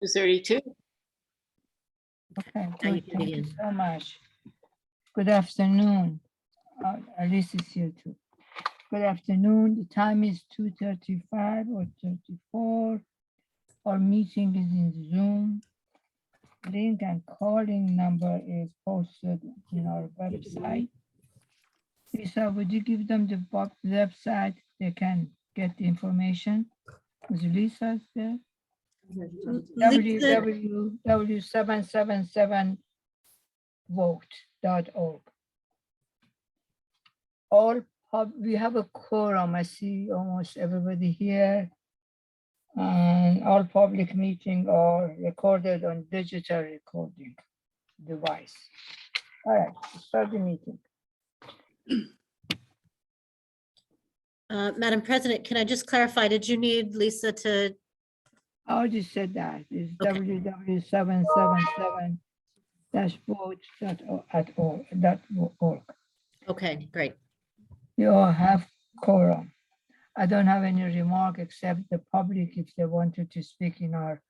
2:32. Okay, Now you good. can Thank you begin. so much. Good afternoon. Alice is here too. Good afternoon. The time is 2:35 or 34. Our meeting is in Zoom. Link and calling number is posted in our website. Lisa, would you give them the website? They can get the information. Is Lisa there? Lisa, www.777vote.org. We have a quorum. I see almost everybody here. And all public meetings are recorded on digital recording device. All right, start the meeting. Madam President, can I just clarify, did you need Lisa to, I already said that. It's Okay. www.777-vote.org. okay, great. You all have quorum. I don't have any remark except the public, if they wanted to speak in our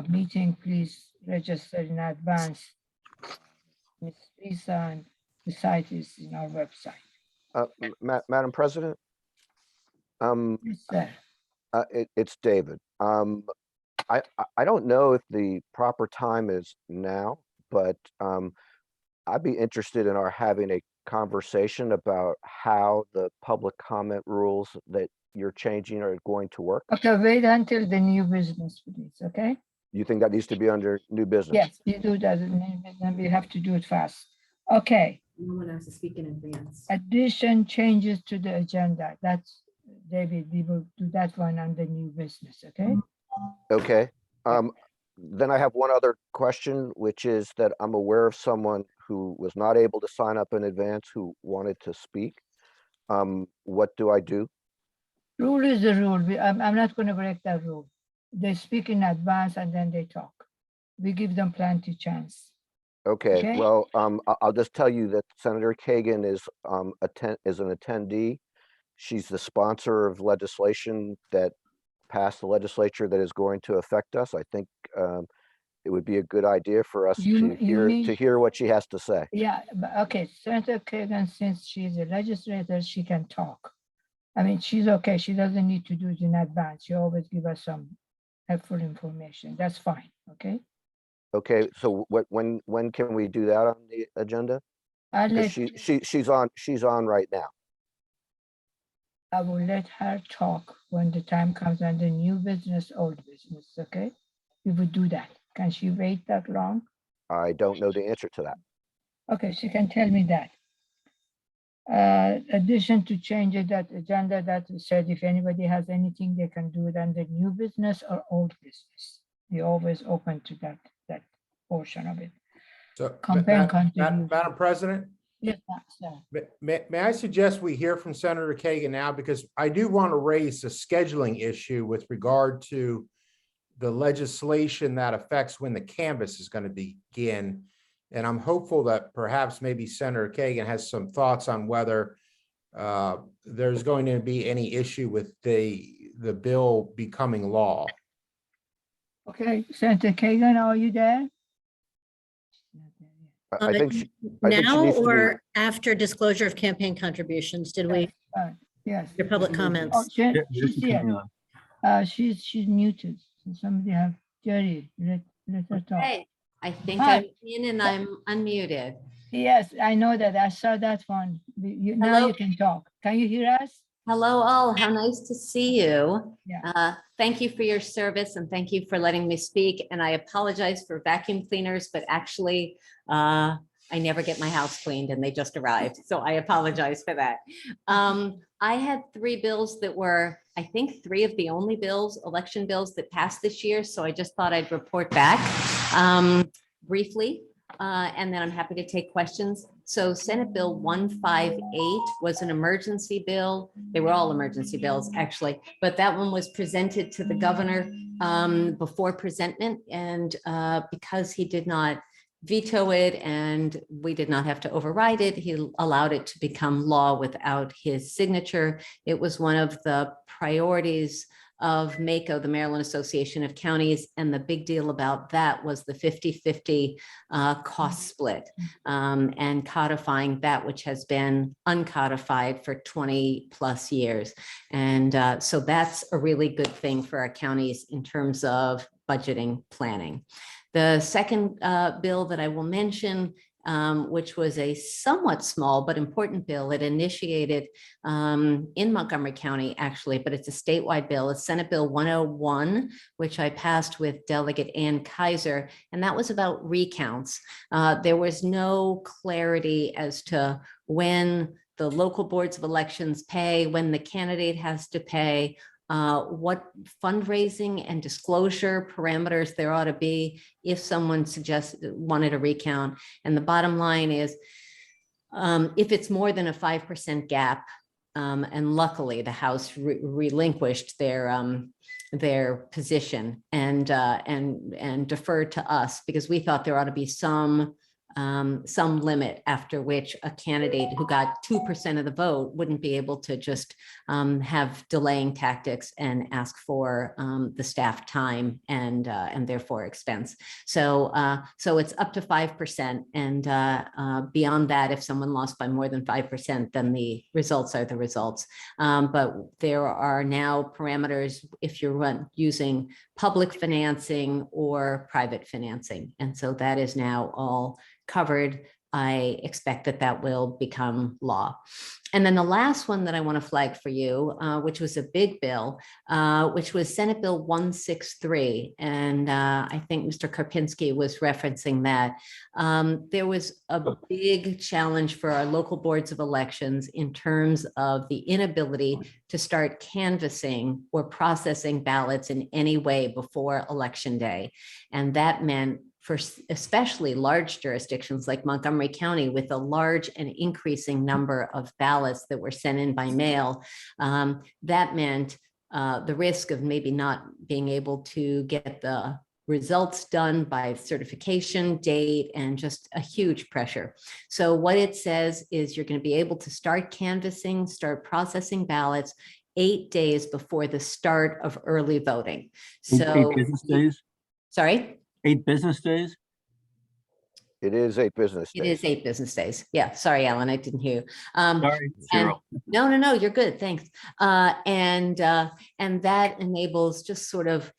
meeting, please register in advance. Ms. Lisa, and the site is in our website. Madam President, Yes, sir. it's David. I don't know if the proper time is now, but I'd be interested in our having a conversation about how the public comment rules that you're changing are going to work. Okay, wait until the new business, please, okay? You think that needs to be under new business? Yes, you do that, and we have to do it fast. Okay, No one has to speak in advance. addition changes to the agenda. That's, David, we will do that one under new business, okay? Okay. Then I have one other question, which is that I'm aware of someone who was not able to sign up in advance who wanted to speak. What do I do? Rule is the rule. I'm not going to break that rule. They speak in advance and then they talk. We give them plenty chance. Okay, Okay. well, I'll just tell you that Senator Kagan is an attendee. She's the sponsor of legislation that passed the legislature that is going to affect us. I think it would be a good idea for us You mean- to hear what she has to say. Yeah, but okay, Senator Kagan, since she's a legislator, she can talk. I mean, she's okay. She doesn't need to do it in advance. She always give us some helpful information. That's fine, okay? Okay, so when can we do that on the agenda? I'll 'Cause let, she's on right now. I will let her talk when the time comes under new business, old business, okay? We would do that. Can she wait that long? I don't know the answer to that. Okay, she can tell me that. Addition to change that agenda that we said, if anybody has anything, they can do it under new business or old business. We always open to that portion of it. So, Campaign contribution. Madam President, Yes, sir. may I suggest we hear from Senator Kagan now, because I do want to raise a scheduling issue with regard to the legislation that affects when the canvass is going to begin. And I'm hopeful that perhaps maybe Senator Kagan has some thoughts on whether there's going to be any issue with the bill becoming law. Okay, Senator Kagan, are you there? I think she Now needs to be- or after disclosure of campaign contributions, did we, Yes. your public Oh, comments? she's here. She's muted. So somebody have, Jerry, let her talk. Hey, I think Hi. I'm in and I'm unmuted. Yes, I know that. I saw that one. Now Hello? you can talk. Can you hear us? Hello all, how nice to see you. Yeah. Thank you for your service and thank you for letting me speak. And I apologize for vacuum cleaners, but actually I never get my house cleaned and they just arrived. So I apologize for that. I had 3 bills that were, I think 3 of the only bills, election bills that passed this year. So I just thought I'd report back briefly. And then I'm happy to take questions. So Senate Bill 158 was an emergency bill. They were all emergency bills, actually, but that one was presented to the governor before presentment. And because he did not veto it and we did not have to override it, he allowed it to become law without his signature. It was one of the priorities of MACO, the Maryland Association of Counties. And the big deal about that was the 50-50 cost split, and codifying that which has been uncodified for 20 plus years. And so that's a really good thing for our counties in terms of budgeting planning. The second bill that I will mention, which was a somewhat small but important bill. It initiated in Montgomery County, actually, but it's a statewide bill. It's Senate Bill 101, which I passed with Delegate Ann Kaiser, and that was about recounts. There was no clarity as to when the local boards of elections pay, when the candidate has to pay, what fundraising and disclosure parameters there ought to be if someone wanted a recount. And the bottom line is, if it's more than a 5% gap, and luckily the House relinquished their position and deferred to us, because we thought there ought to be some limit after which a candidate who got 2% of the vote wouldn't be able to just have delaying tactics and ask for the staff time and therefore expense. So it's up to 5%, and beyond that, if someone lost by more than 5%, then the results are the results. But there are now parameters if you're using public financing or private financing, and so that is now all covered. I expect that that will become law. And then the last one that I want to flag for you, which was a big bill, which was Senate Bill 163. And I think Mr. Karpinski was referencing that. There was a big challenge for our local boards of elections in terms of the inability to start canvassing or processing ballots in any way before Election Day. And that meant, for especially large jurisdictions like Montgomery County, with a large and increasing number of ballots that were sent in by mail, that meant the risk of maybe not being able to get the results done by certification date, and just a huge pressure. So what it says is you're going to be able to start canvassing, start processing ballots 8 days before the start of early voting. So 8 business days? Sorry? 8 business days? It is 8 business It days. is 8 business days. Yeah, sorry, Alan, I didn't hear you. Sorry, And, Cheryl. no, you're good, thanks. And that enables just sort of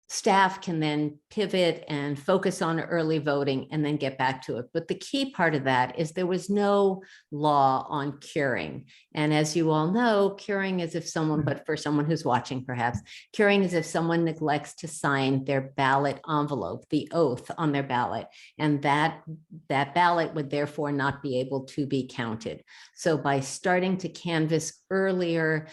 staff can then pivot and focus on early voting and then get back to it. But the key part of that is there was no law on curing. And as you all know, curing is if someone, but for someone who's watching perhaps, curing is if someone neglects to sign their ballot envelope, the oath on their ballot, and that ballot would therefore not be able to be counted. So by starting to canvass earlier,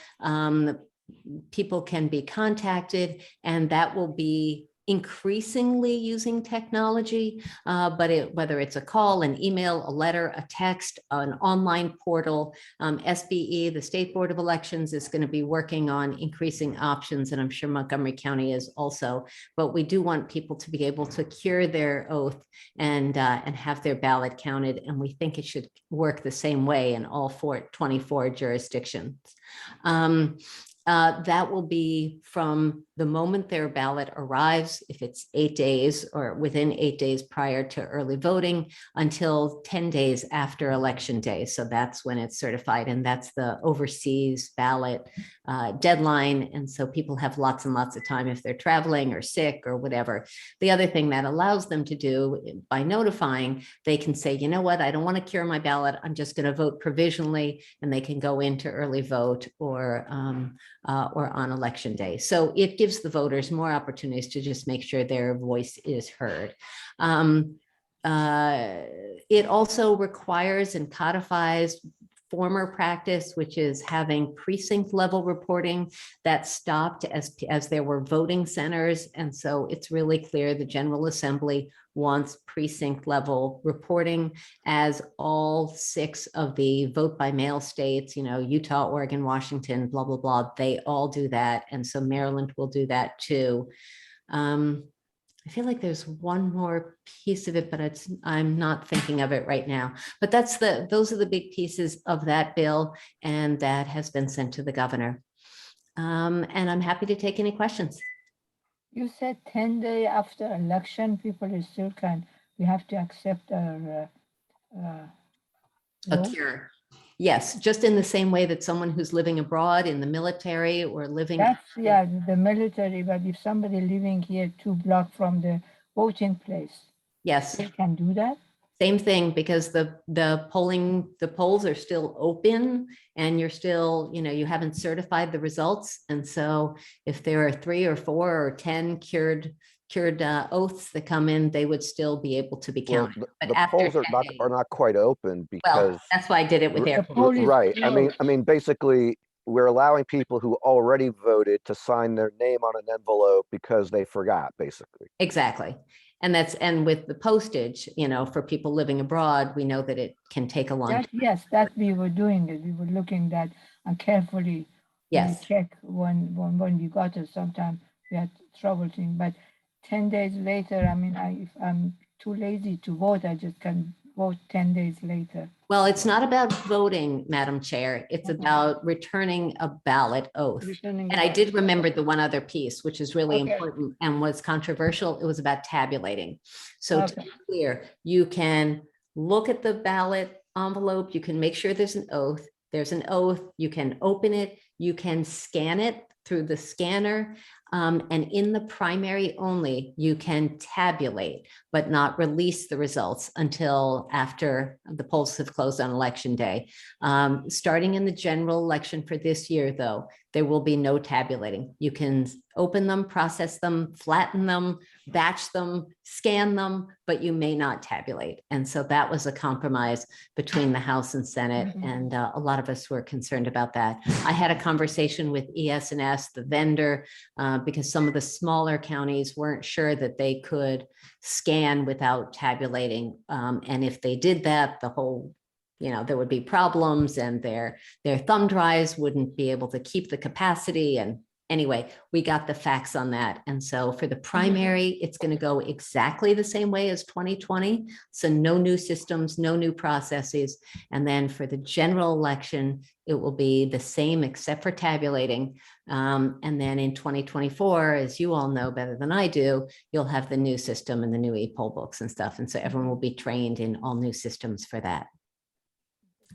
people can be contacted, and that will be increasingly using technology, but whether it's a call, an email, a letter, a text, an online portal, SBE, the State Board of Elections, is going to be working on increasing options, and I'm sure Montgomery County is also. But we do want people to be able to cure their oath and have their ballot counted, and we think it should work the same way in all 24 jurisdictions. That will be from the moment their ballot arrives, if it's 8 days or within 8 days prior to early voting, until 10 days after Election Day. So that's when it's certified, and that's the overseas ballot deadline. And so people have lots and lots of time if they're traveling or sick or whatever. The other thing that allows them to do by notifying, they can say, you know what, I don't want to cure my ballot. I'm just going to vote provisionally, and they can go into early vote or on Election Day. So it gives the voters more opportunities to just make sure their voice is heard. It also requires and codifies former practice, which is having precinct level reporting. That stopped as there were voting centers. And so it's really clear the General Assembly wants precinct level reporting, as all 6 of the vote by mail states, Utah, Oregon, Washington, blah, blah, blah, they all do that. And so Maryland will do that too. I feel like there's one more piece of it, but I'm not thinking of it right now. But those are the big pieces of that bill, and that has been sent to the governor. And I'm happy to take any questions. You said 10 days after election, people still can, we have to accept our A vote? cure. Yes, just in the same way that someone who's living abroad in the military or living. That's, yeah, the military, but if somebody living here 2 blocks from the voting place, Yes, they can do that? same thing, because the polls are still open and you're still, you haven't certified the results. And so if there are 3 or 4 or 10 cured oaths that come in, they would still be able to be Well, counted. the- But the after polls 10 are days- not quite open Well, because, that's why I did it with r- their. The poll is right, closed. I mean, basically, we're allowing people who already voted to sign their name on an envelope because they forgot, basically. Exactly. And with the postage, for people living abroad, we know that it can take a long time. That, yes, that we were doing it. We were looking that and carefully we Yes. check when we got it. Sometimes we had trouble thing, but 10 days later, I mean, if I'm too lazy to vote, I just can vote 10 days later. Well, it's not about voting, Madam Chair. It's Okay. about returning a ballot oath. Returning And the I vote. did remember the one other piece, which is really Okay. important and was controversial. It was about tabulating. So to Okay. be clear, you can look at the ballot envelope, you can make sure there's an oath. There's an oath, you can open it, you can scan it through the scanner. And in the primary only, you can tabulate, but not release the results until after the polls have closed on election day. Starting in the general election for this year, though, there will be no tabulating. You can open them, process them, flatten them, batch them, scan them, but you may not tabulate. And so that was a compromise between the House and Senate. Mhm. And a lot of us were concerned about that. I had a conversation with ES&S, the vendor, because some of the smaller counties weren't sure that they could scan without tabulating. And if they did that, the whole, there would be problems and their thumb drives wouldn't be able to keep the capacity. And anyway, we got the facts on that. And so for the primary, it's going to go exactly the same way as 2020. So no new systems, no new processes. And then for the general election, it will be the same except for tabulating. And then in 2024, as you all know better than I do, you'll have the new system and the new e-poll books and stuff. And so everyone will be trained in all new systems for that.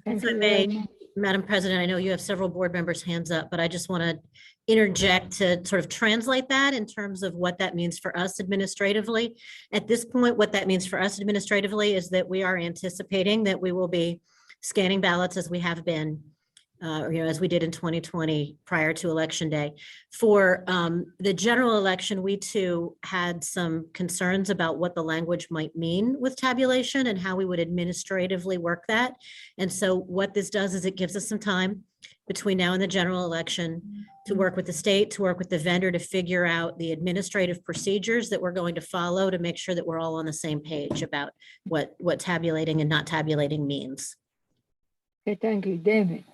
Thank If I you very may, much. Madam President, I know you have several board members' hands up, but I just want to interject to sort of translate that in terms of what that means for us administratively. At this point, what that means for us administratively is that we are anticipating that we will be scanning ballots as we have been, as we did in 2020 prior to Election Day. For the general election, we too had some concerns about what the language might mean with tabulation and how we would administratively work that. And so what this does is it gives us some time between now and the general election to work with the state, to work with the vendor to figure out the administrative procedures that we're going to follow to make sure that we're all on the same page about what tabulating and not tabulating means. Okay, thank you, David.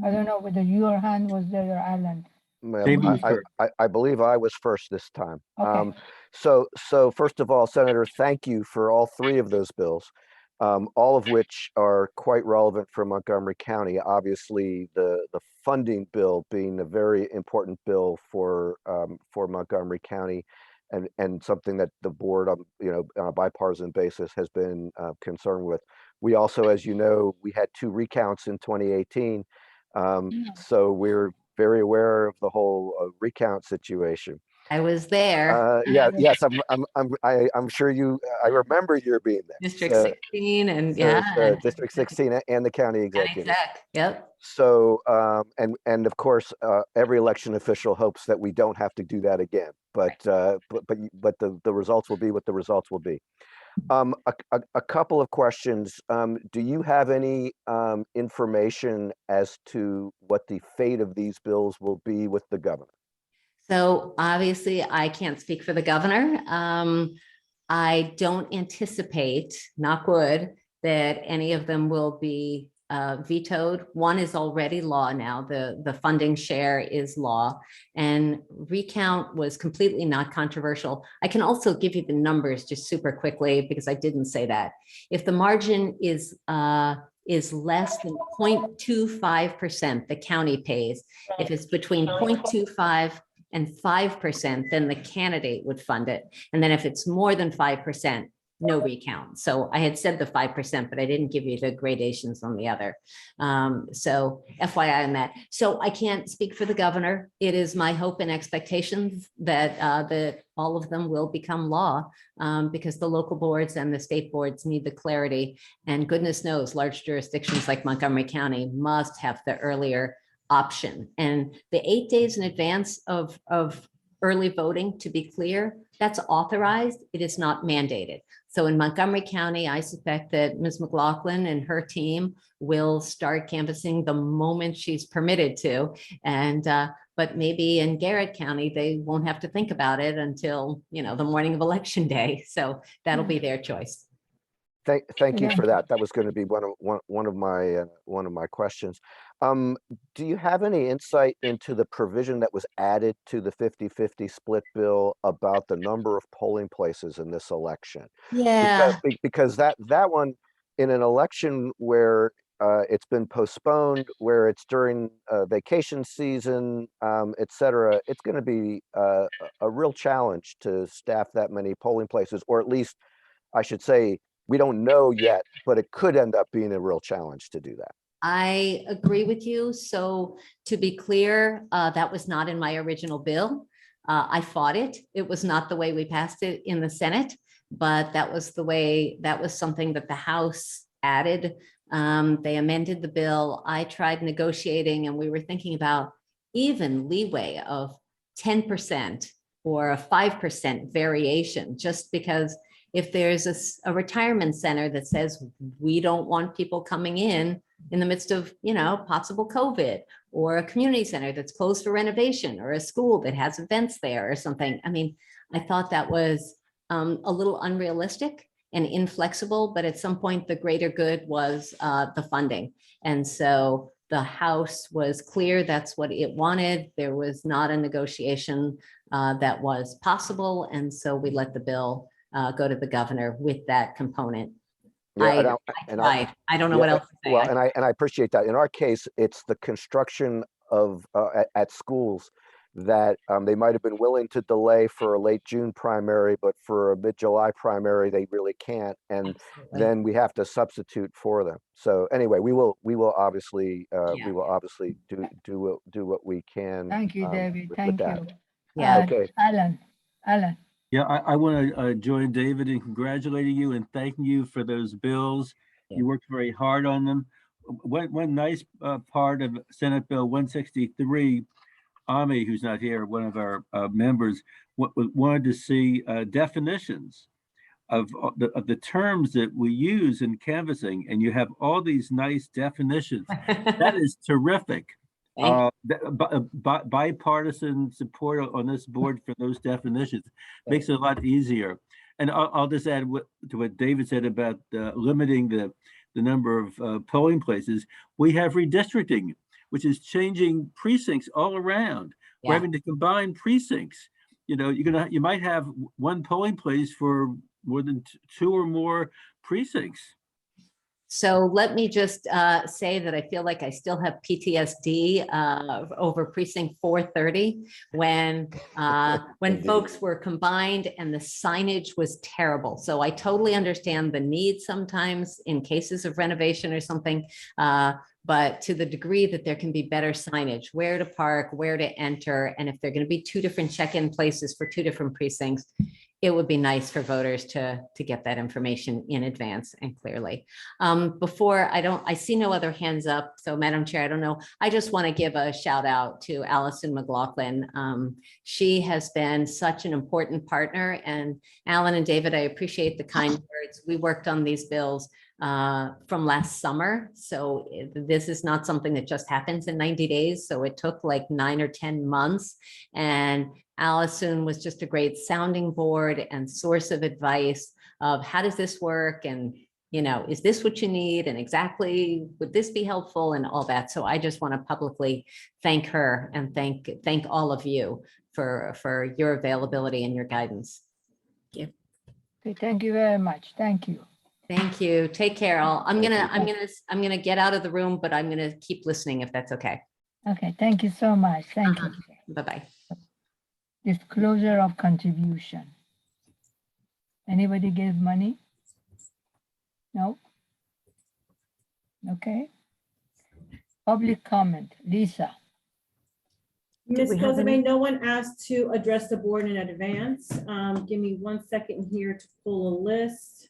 I don't know whether your hand was there or Alan. Ma'am, David was first. I believe I was first this time. Okay. So first of all, Senator, thank you for all 3 of those bills, all of which are quite relevant for Montgomery County. Obviously, the funding bill being a very important bill for Montgomery County, and something that the board, on a bipartisan basis has been concerned with. We also, as you know, we had 2 recounts in 2018, so we're very aware of the whole recount situation. I was there. Yes, I'm sure I remember you being there. District So- 16 and so yeah. the District 16 and the county executive. Exec, yep. So, and of course, every election official hopes that we don't have to do that again. But the results will be what the results will be. A couple of questions. Do you have any information as to what the fate of these bills will be with the governor? So obviously I can't speak for the governor. I don't anticipate, knock wood, that any of them will be vetoed. One is already law now. The funding share is law, and recount was completely not controversial. I can also give you the numbers just super quickly because I didn't say that. If the margin is is less than 0.25%, the county pays. If it's between 0.25 and 5%, then the candidate would fund it. And then if it's more than 5%, no recount. So I had said the 5%, but I didn't give you the gradations on the other. So FYI on that. So I can't speak for the governor. It is my hope and expectations that all of them will become law, because the local boards and the state boards need the clarity. And goodness knows, large jurisdictions like Montgomery County must have the earlier option. And the 8 days in advance of early voting, to be clear, that's authorized. It is not mandated. So in Montgomery County, I suspect that Ms. McLaughlin and her team will start canvassing the moment she's permitted to. And but maybe in Garrett County, they won't have to think about it until, you know, the morning of election day. So that'll be their choice. Thank you Yeah. for that. That was going to be one of my questions. Do you have any insight into the provision that was added to the 50-50 split bill about the number of polling places in this election? Yeah. Because that one, in an election where it's been postponed, where it's during vacation season, et cetera, it's going to be a real challenge to staff that many polling places, or at least I should say, we don't know yet, but it could end up being a real challenge to do that. I agree with you. So to be clear, that was not in my original bill. I fought it. It was not the way we passed it in the Senate, but that was the way, that was something that the House added. They amended the bill. I tried negotiating, and we were thinking about even leeway of 10% or a 5% variation, just because if there's a retirement center that says we don't want people coming in the midst of, you know, possible COVID, or a community center that's closed for renovation, or a school that has events there or something. I mean, I thought that was a little unrealistic and inflexible, but at some point the greater good was the funding. And so the House was clear that's what it wanted. There was not a negotiation that was possible. And so we let the bill go to the governor with that component. Yeah, I don't know what else to say. Well, and I appreciate that. In our case, it's the construction of at schools that they might have been willing to delay for a late June primary, but for a mid-July primary, they really can't. And Absolutely. then we have to substitute for them. So anyway, we will obviously do what we can. Thank you, David. Thank that. you. Yeah. Okay. Alan. Yeah, I want to join David in congratulating you and thanking you for those bills. Yeah. You worked very hard on them. One nice part of Senate Bill 163, Ami, who's not here, one of our members, wanted to see definitions of the terms that we use in canvassing, and you have all these nice definitions. That is terrific. Bipartisan support on this board for those definitions makes it a lot easier. And I'll just add to what David said about limiting the number of polling places. We have redistricting, which is changing precincts all around. We're having to combine precincts. You know, you might have one polling place for more than two or more precincts. So let me just say that I feel like I still have PTSD over precinct 430 when folks were combined and the signage was terrible. So I totally understand the need sometimes in cases of renovation or something, but to the degree that there can be better signage, where to park, where to enter, and if there are going to be two different check-in places for two different precincts, it would be nice for voters to get that information in advance and clearly. I see no other hands up. So Madam Chair, I don't know. I just want to give a shout out to Allison McLaughlin. She has been such an important partner, and Alan and David, I appreciate the kind words. We worked on these bills from last summer. So this is not something that just happens in 90 days. So it took like 9 or 10 months, and Allison was just a great sounding board and source of advice of how does this work? And, you know, is this what you need? And exactly, would this be helpful and all that? So I just want to publicly thank her and thank all of you for your availability and your guidance. Okay, thank you very much. Thank you. Thank you. Take care all. I'm gonna get out of the room, but I'm gonna keep listening if that's okay. Okay, thank you so much. Thank you. Bye-bye. Disclosure of contribution. Anybody give money? No? Okay. Public comment, Lisa. Did we Ms. have any- Cosme, no one asked to address the board in advance. Give me 1 second here to pull a list.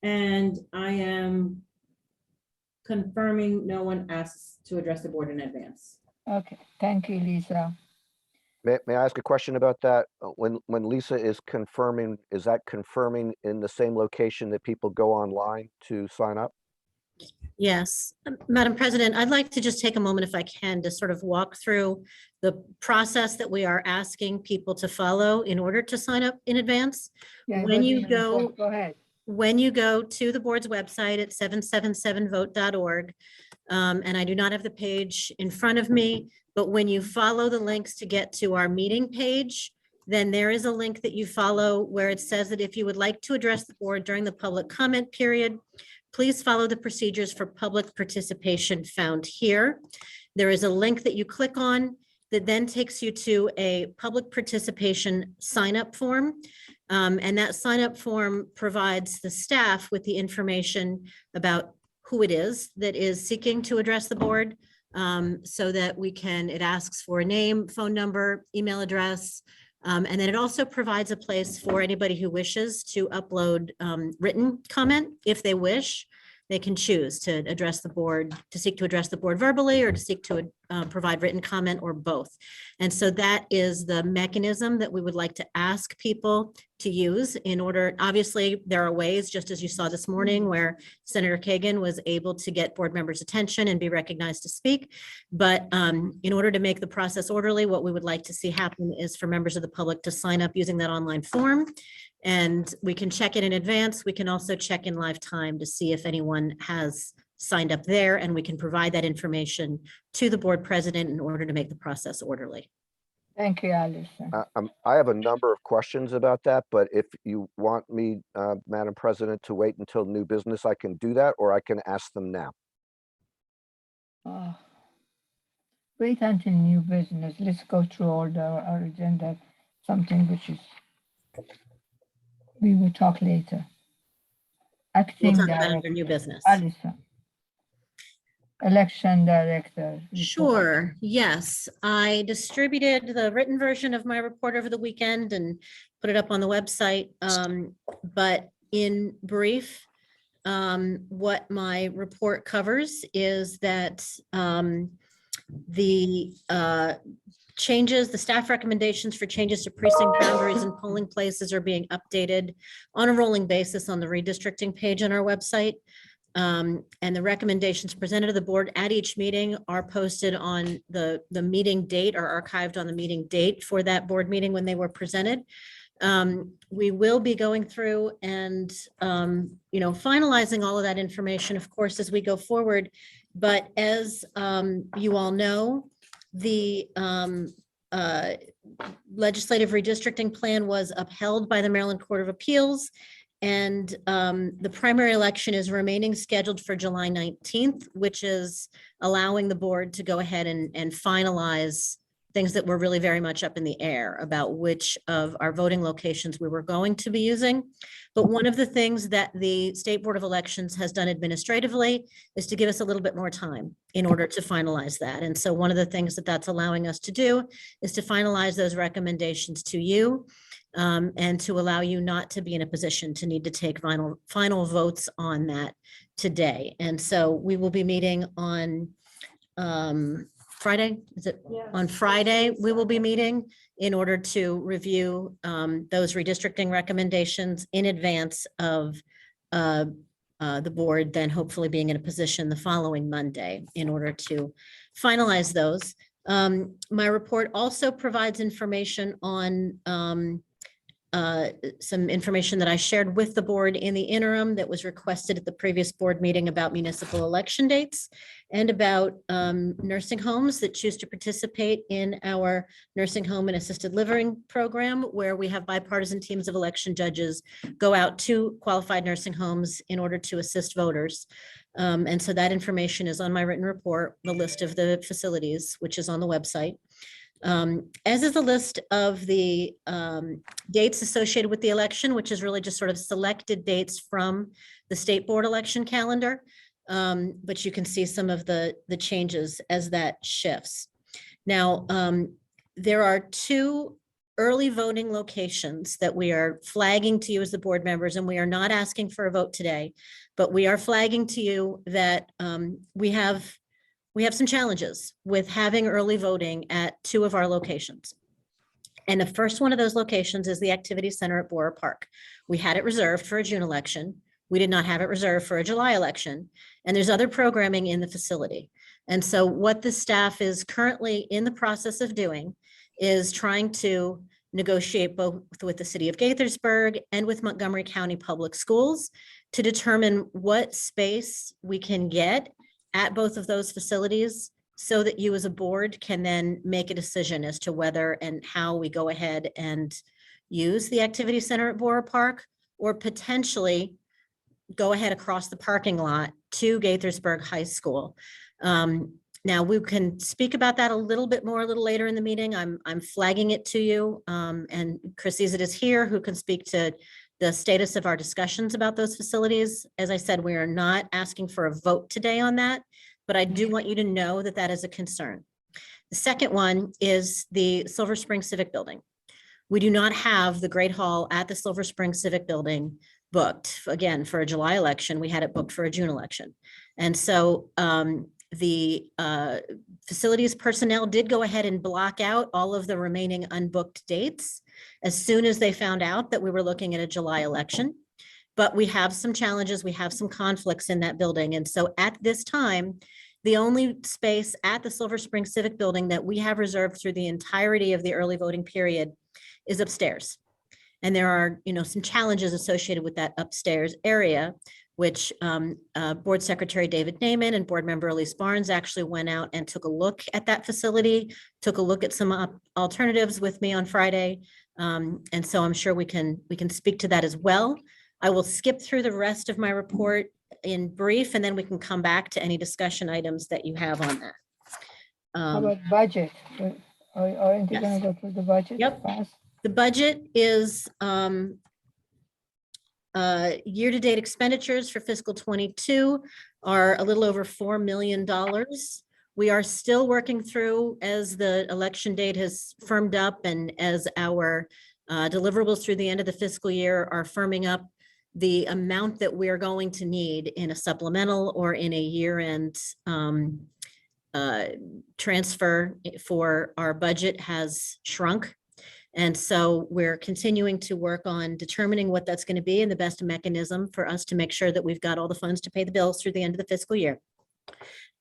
And I am confirming no one asks to address the board in advance. Okay, thank you, Lisa. May I ask a question about that? When Lisa is confirming, is that confirming in the same location that people go online to sign up? Yes, Madam President, I'd like to just take a moment if I can to sort of walk through the process that we are asking people to follow in order to sign up in advance. Yeah, When what do you report? go- Go ahead. When you go to the board's website at 777vote.org, and I do not have the page in front of me, but when you follow the links to get to our meeting page, then there is a link that you follow where it says that if you would like to address the board during the public comment period, please follow the procedures for public participation found here. There is a link that you click on that then takes you to a public participation sign-up form. And that sign-up form provides the staff with the information about who it is that is seeking to address the board, so that it asks for a name, phone number, email address, and then it also provides a place for anybody who wishes to upload written comment if they wish. They can choose to address the board, to seek to address the board verbally or to seek to provide written comment or both. And so that is the mechanism that we would like to ask people to use in order, obviously, there are ways, just as you saw this morning, where Senator Kagan was able to get board members' attention and be recognized to speak. But in order to make the process orderly, what we would like to see happen is for members of the public to sign up using that online form. And we can check it in advance. We can also check in live time to see if anyone has signed up there, and we can provide that information to the board president in order to make the process orderly. Thank you, Alison. I have a number of questions about that, but if you want me, Madam President, to wait until new business, I can do that, or I can ask them now. Wait until new business. Let's go through all our agenda, something which is, we will talk later. We'll Acting talk about it under Director, new business. Alison. Election Director. report. Sure, yes. I distributed the written version of my report over the weekend and put it up on the website. But in brief, what my report covers is that the changes, the staff recommendations for changes to precinct boundaries and polling places are being updated on a rolling basis on the redistricting page on our website. And the recommendations presented to the board at each meeting are posted on the meeting date, or archived on the meeting date for that board meeting when they were presented. We will be going through and, finalizing all of that information, of course, as we go forward. But as you all know, the legislative redistricting plan was upheld by the Maryland Court of Appeals. And the primary election is remaining scheduled for July 19th, which is allowing the board to go ahead and finalize things that were really very much up in the air about which of our voting locations we were going to be using. But one of the things that the State Board of Elections has done administratively is to give us a little bit more time in order to finalize that. And so one of the things that that's allowing us to do is to finalize those recommendations to you, and to allow you not to be in a position to need to take final votes on that today. And so we will be meeting on Friday, is it? Yeah. On Friday, we will be meeting in order to review those redistricting recommendations in advance of the board then hopefully being in a position the following Monday in order to finalize those. My report also provides information on some information that I shared with the board in the interim that was requested at the previous board meeting about municipal election dates and about nursing homes that choose to participate in our nursing home and assisted living program, where we have bipartisan teams of election judges go out to qualified nursing homes in order to assist voters. And so that information is on my written report, the list of the facilities, which is on the website. As is the list of the dates associated with the election, which is really just sort of selected dates from the state board election calendar. But you can see some of the changes as that shifts. Now, there are 2 early voting locations that we are flagging to you as the board members, and we are not asking for a vote today, but we are flagging to you that we have some challenges with having early voting at 2 of our locations. And the first one of those locations is the Activity Center at Borough Park. We had it reserved for a June election. We did not have it reserved for a July election. And there's other programming in the facility. And so what the staff is currently in the process of doing is trying to negotiate both with the city of Gaithersburg and with Montgomery County Public Schools to determine what space we can get at both of those facilities so that you as a board can then make a decision as to whether and how we go ahead and use the Activity Center at Borough Park, or potentially go ahead across the parking lot to Gaithersburg High School. Now we can speak about that a little bit more a little later in the meeting. I'm flagging it to you, and Chris Ezet is here, who can speak to the status of our discussions about those facilities. As I said, we are not asking for a vote today on that, but I do want you to know that that is a concern. The second one is the Silver Spring Civic Building. We do not have the Great Hall at the Silver Spring Civic Building booked, again, for a July election. We had it booked for a June election. And so the facilities personnel did go ahead and block out all of the remaining unbooked dates as soon as they found out that we were looking at a July election. But we have some challenges, we have some conflicts in that building. And so at this time, the only space at the Silver Spring Civic Building that we have reserved through the entirety of the early voting period is upstairs. And there are, some challenges associated with that upstairs area, which Board Secretary David Naiman and Board Member Elise Barnes actually went out and took a look at that facility, took a look at some alternatives with me on Friday. And so I'm sure we can speak to that as well. I will skip through the rest of my report in brief, and then we can come back to any discussion items that you have on that. How about budget? Aren't you gonna Yes. go through the budget? Yep. fast? The budget is year-to-date expenditures for fiscal 22 are a little over $4 million. We are still working through, as the election date has firmed up and as our deliverables through the end of the fiscal year are firming up, the amount that we're going to need in a supplemental or in a year-end transfer for our budget has shrunk. And so we're continuing to work on determining what that's going to be and the best mechanism for us to make sure that we've got all the funds to pay the bills through the end of the fiscal year.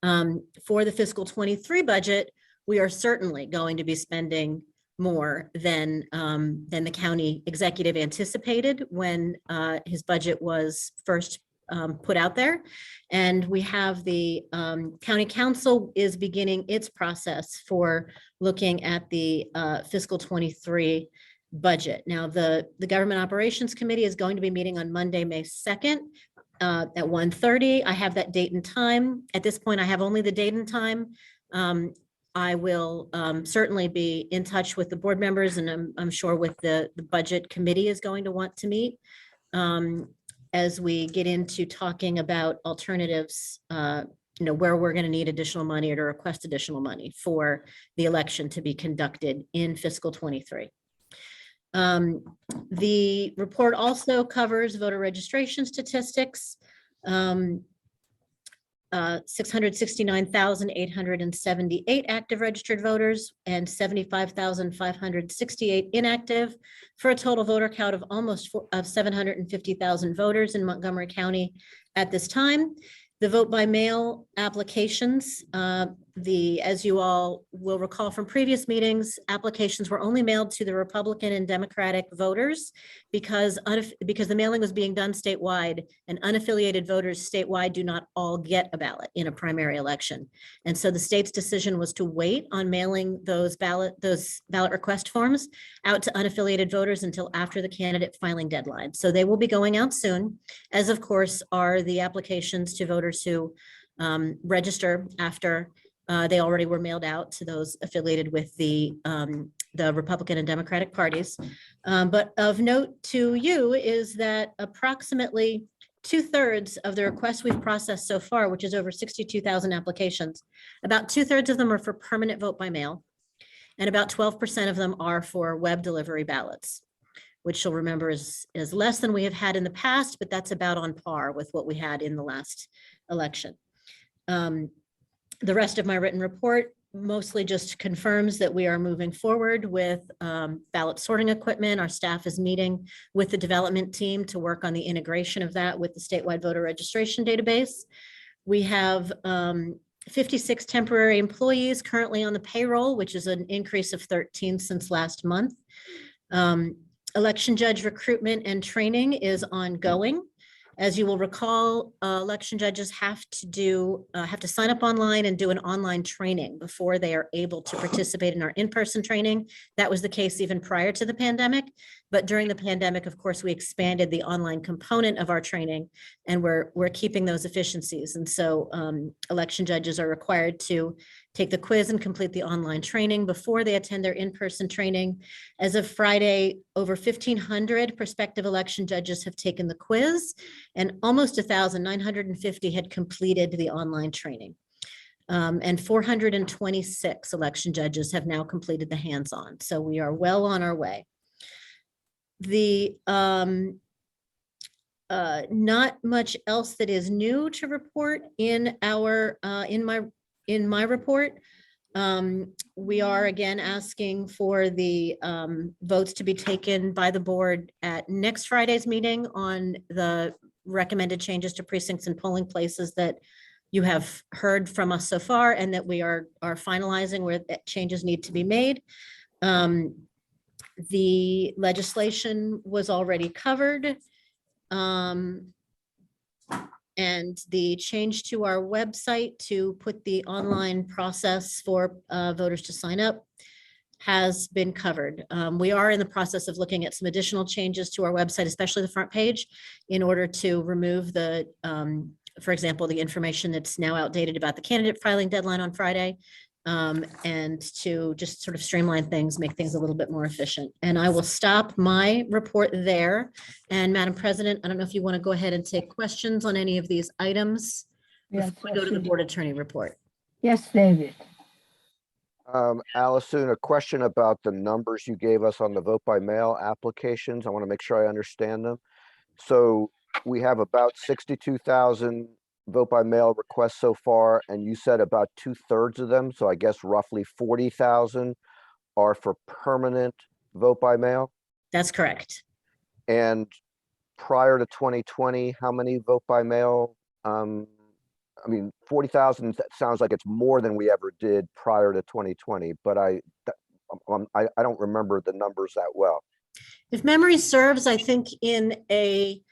For the fiscal 23 budget, we are certainly going to be spending more than the county executive anticipated when his budget was first put out there. And we have the county council is beginning its process for looking at the fiscal 23 budget. Now, the Government Operations Committee is going to be meeting on Monday, May 2nd at 1:30. I have that date and time. At this point, I have only the date and time. I will certainly be in touch with the board members, and I'm sure with the budget committee is going to want to meet as we get into talking about alternatives, where we're going to need additional money or to request additional money for the election to be conducted in fiscal 23. The report also covers voter registration statistics. 669,878 active registered voters and 75,568 inactive, for a total voter count of almost 750,000 voters in Montgomery County at this time. The vote by mail applications as you all will recall from previous meetings, applications were only mailed to the Republican and Democratic voters because the mailing was being done statewide, and unaffiliated voters statewide do not all get a ballot in a primary election. And so the state's decision was to wait on mailing those ballot request forms out to unaffiliated voters until after the candidate filing deadline. So they will be going out soon, as of course are the applications to voters who register after they already were mailed out to those affiliated with the Republican and Democratic parties. But of note to you is that approximately 2/3 of the requests we've processed so far, which is over 62,000 applications, about 2/3 of them are for permanent vote by mail, and about 12% of them are for web delivery ballots, which you'll remember is less than we have had in the past, but that's about on par with what we had in the last election. The rest of my written report mostly just confirms that we are moving forward with ballot sorting equipment. Our staff is meeting with the development team to work on the integration of that with the statewide voter registration database. We have 56 temporary employees currently on the payroll, which is an increase of 13 since last month. Election judge recruitment and training is ongoing. As you will recall, election judges have to sign up online and do an online training before they are able to participate in our in-person training. That was the case even prior to the pandemic. But during the pandemic, of course, we expanded the online component of our training, and we're keeping those efficiencies. And so election judges are required to take the quiz and complete the online training before they attend their in-person training. As of Friday, over 1,500 prospective election judges have taken the quiz, and almost 1,950 had completed the online training. And 426 election judges have now completed the hands-on. So we are well on our way. Not much else that is new to report in my report. We are again asking for the votes to be taken by the board at next Friday's meeting on the recommended changes to precincts and polling places that you have heard from us so far, and that we are finalizing where changes need to be made. The legislation was already covered. And the change to our website to put the online process for voters to sign up has been covered. We are in the process of looking at some additional changes to our website, especially the front page, in order to remove the, for example, the information that's now outdated about the candidate filing deadline on Friday, and to just sort of streamline things, make things a little bit more efficient. And I will stop my report there. And Madam President, I don't know if you want to go ahead and take questions on any of these items Yes, before we go to the board attorney report. Yes, David. Allison, a question about the numbers you gave us on the vote by mail applications. I want to make sure I understand them. So we have about 62,000 vote by mail requests so far, and you said about 2/3 of them, so I guess roughly 40,000 are for permanent vote by mail. That's correct. And prior to 2020, how many vote by mail? I mean, 40,000 sounds like it's more than we ever did prior to 2020, but I don't remember the numbers that well. If memory serves, I think in the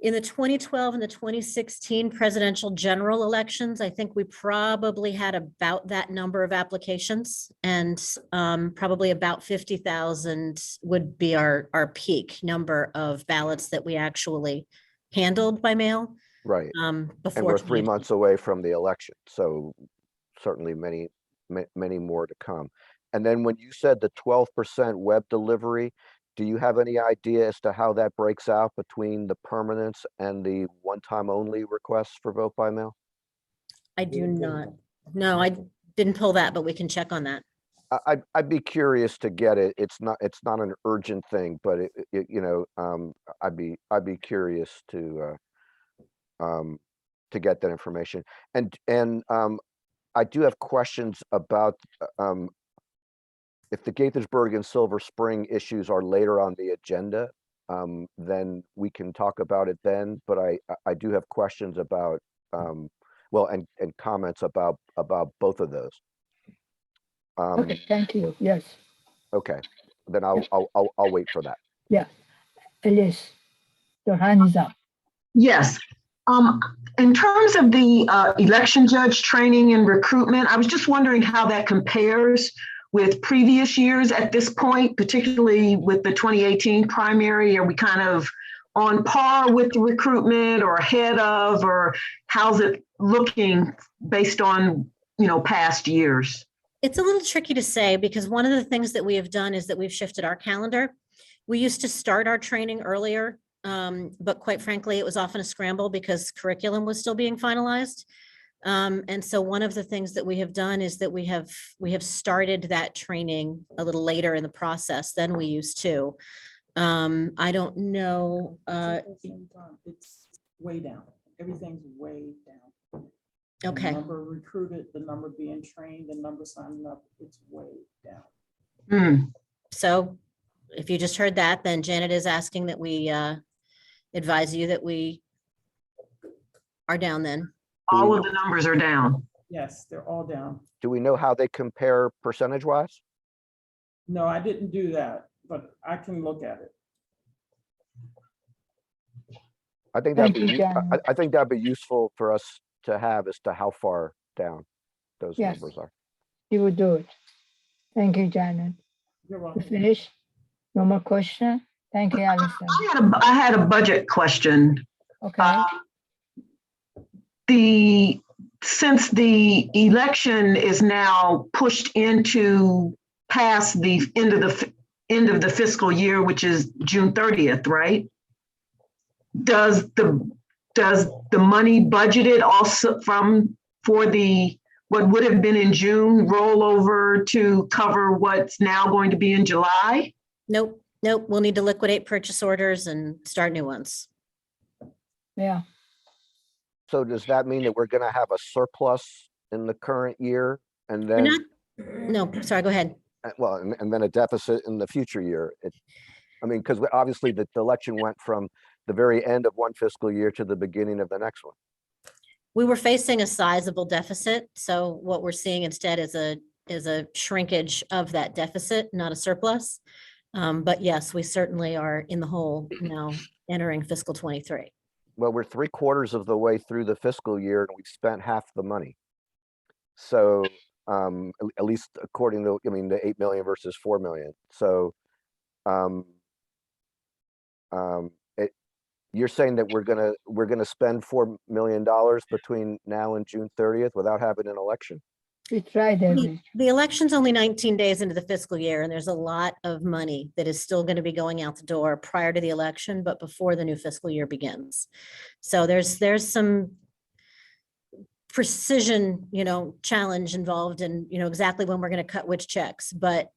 2012 and the 2016 presidential general elections, I think we probably had about that number of applications, and probably about 50,000 would be our peak number of ballots that we actually handled by mail. Right. And Before we're 3 2020. months away from the election, so certainly many more to come. And then when you said the 12% web delivery, do you have any idea as to how that breaks out between the permanents and the one-time only requests for vote by mail? I do not. No, I didn't pull that, but we can check on that. I'd be curious to get it. It's not an urgent thing, but I'd be curious to get that information. And I do have questions about if the Gaithersburg and Silver Spring issues are later on the agenda, then we can talk about it then. But I do have questions about well, and comments about both of those. Okay, thank you. Yes, Okay, then I'll wait for that. yeah. Elise, your hand is up. Yes. In terms of the election judge training and recruitment, I was just wondering how that compares with previous years at this point, particularly with the 2018 primary. Are we kind of on par with the recruitment or ahead of, or how's it looking based on, past years? It's a little tricky to say because one of the things that we have done is that we've shifted our calendar. We used to start our training earlier, but quite frankly, it was often a scramble because curriculum was still being finalized. And so one of the things that we have done is that we have started that training a little later in the process than we used to. I don't know. It's way down. Everything's way down. Okay. The number recruited, the number being trained, the number signing up, it's way down. So if you just heard that, then Janet is asking that we advise you that we are down then. All of the numbers are down. Yes, they're all down. Do we know how they compare percentage-wise? No, I didn't do that, but I can look at it. I think Thank that'd you, be, John. I think that'd be useful for us to have as to how far down those Yes. numbers are. You will do it. Thank you, Janet. You're You welcome. finish? No more question? Thank you, Alison. I had a budget question. Okay, Since the election is now pushed into past the end of the fiscal year, which is June 30th, right? Does the money budgeted also for what would have been in June roll over to cover what's now going to be in July? Nope. We'll need to liquidate purchase orders and start new ones. yeah. So does that mean that we're gonna have a surplus in the current year and We're then, not, no, sorry, go ahead. well, and then a deficit in the future year? I mean, because obviously the election went from the very end of one fiscal year to the beginning of the next one. We were facing a sizable deficit. So what we're seeing instead is a shrinkage of that deficit, not a surplus. But yes, we certainly are in the hole now entering fiscal 23. Well, we're 3/4 of the way through the fiscal year and we've spent half the money. So at least according to, the 8 million versus 4 million. So you're saying that we're gonna spend $4 million between now and June 30th without having an election? We tried everything. The election's only 19 days into the fiscal year, and there's a lot of money that is still going to be going out the door prior to the election, but before the new fiscal year begins. So there's some precision, challenge involved in, exactly when we're going to cut which checks, but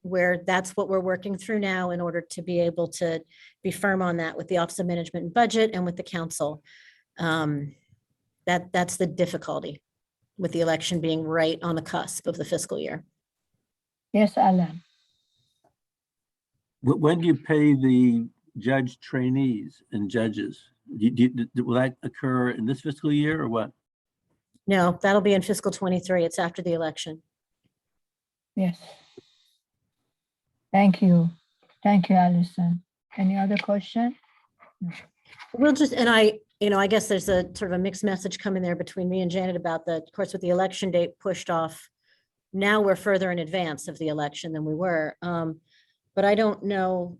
that's what we're working through now in order to be able to be firm on that with the Office of Management and Budget and with the council. That's the difficulty with the election being right on the cusp of the fiscal year. Yes, Alan. When do you pay the judge trainees and judges? Will that occur in this fiscal year or what? No, that'll be in fiscal 23. It's after the election. Yes. Thank you. Thank you, Alison. Any other question? We'll just, and I guess there's a sort of a mixed message coming there between me and Janet about of course, with the election date pushed off. Now we're further in advance of the election than we were. But I don't know.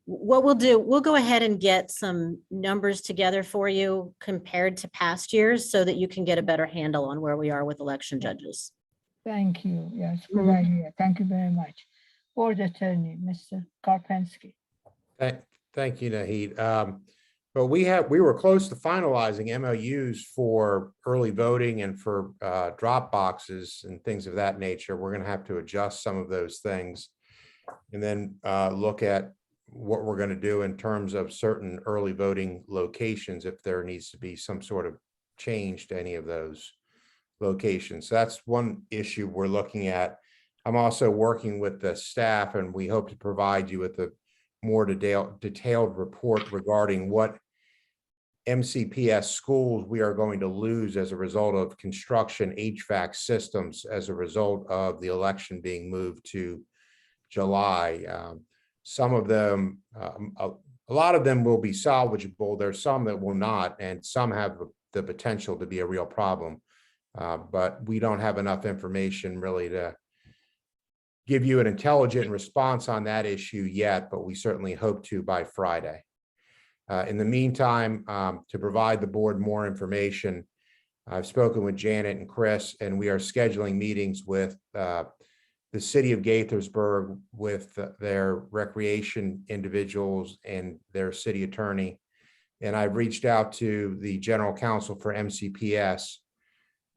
What we'll do, we'll go ahead and get some numbers together for you compared to past years so that you can get a better handle on where we are with election judges. Thank you. Yes, good idea. Thank you very much. Board Attorney, Mr. Karpinski. Thank you, Naheed. But we were close to finalizing MOUs for early voting and for drop boxes and things of that nature. We're going to have to adjust some of those things and then look at what we're going to do in terms of certain early voting locations, if there needs to be some sort of change to any of those locations. So that's one issue we're looking at. I'm also working with the staff, and we hope to provide you with a more detailed report regarding what MCPS schools we are going to lose as a result of construction HVAC systems as a result of the election being moved to July. Some of them, a lot of them will be salvageable. There's some that will not, and some have the potential to be a real problem. But we don't have enough information really to give you an intelligent response on that issue yet, but we certainly hope to by Friday. In the meantime, to provide the board more information, I've spoken with Janet and Chris, and we are scheduling meetings with the city of Gaithersburg, with their recreation individuals and their city attorney. And I've reached out to the general counsel for MCPS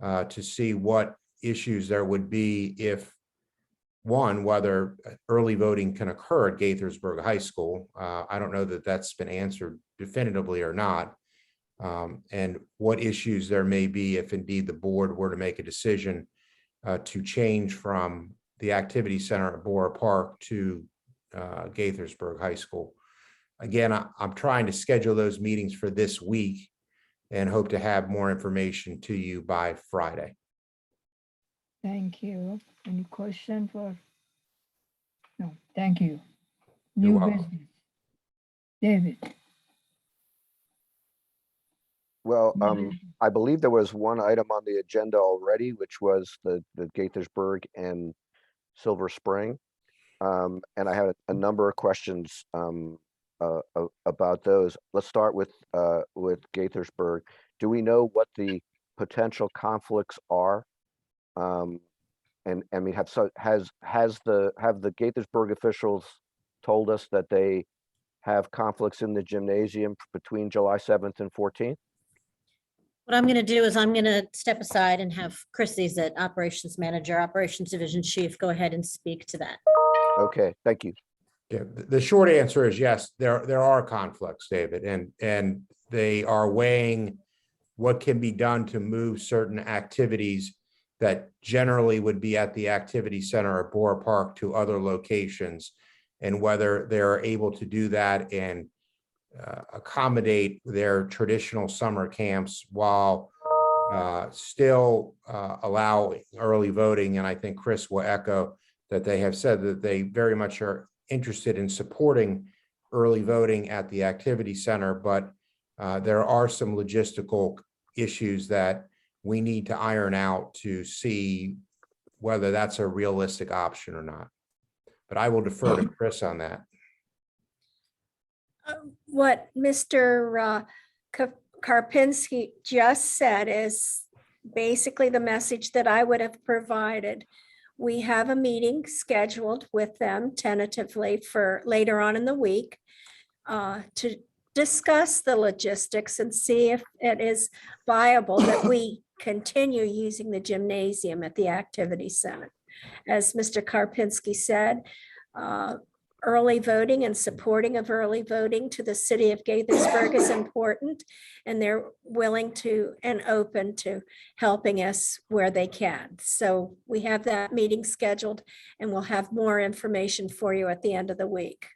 to see what issues there would be if, one, whether early voting can occur at Gaithersburg High School. I don't know that that's been answered definitively or not. And what issues there may be if indeed the board were to make a decision to change from the activity center at Bora Park to Gaithersburg High School. Again, I'm trying to schedule those meetings for this week and hope to have more information to you by Friday. Thank you. Any question for? No, thank you. You're New welcome. business. David. Well, Mhm. I believe there was one item on the agenda already, which was the Gaithersburg and Silver Spring. And I had a number of questions about those. Let's start with Gaithersburg. Do we know what the potential conflicts are? And I mean, have the Gaithersburg officials told us that they have conflicts in the gymnasium between July 7th and 14th? What I'm going to do is I'm going to step aside and have Chris, he's the operations manager, operations division chief, go ahead and speak to that. Okay, thank you. Yeah, the short answer is yes, there are conflicts, David, and they are weighing what can be done to move certain activities that generally would be at the activity center at Bora Park to other locations, and whether they're able to do that and accommodate their traditional summer camps while still allow early voting. And I think Chris will echo that they have said that they very much are interested in supporting early voting at the activity center, but there are some logistical issues that we need to iron out to see whether that's a realistic option or not. But I will defer to Chris on that. What Mr. Karpinski just said is basically the message that I would have provided. We have a meeting scheduled with them tentatively for later on in the week to discuss the logistics and see if it is viable that we continue using the gymnasium at the activity center. As Mr. Karpinski said, early voting and supporting of early voting to the city of Gaithersburg is important, and they're willing to and open to helping us where they can. So we have that meeting scheduled, and we'll have more information for you at the end of the week.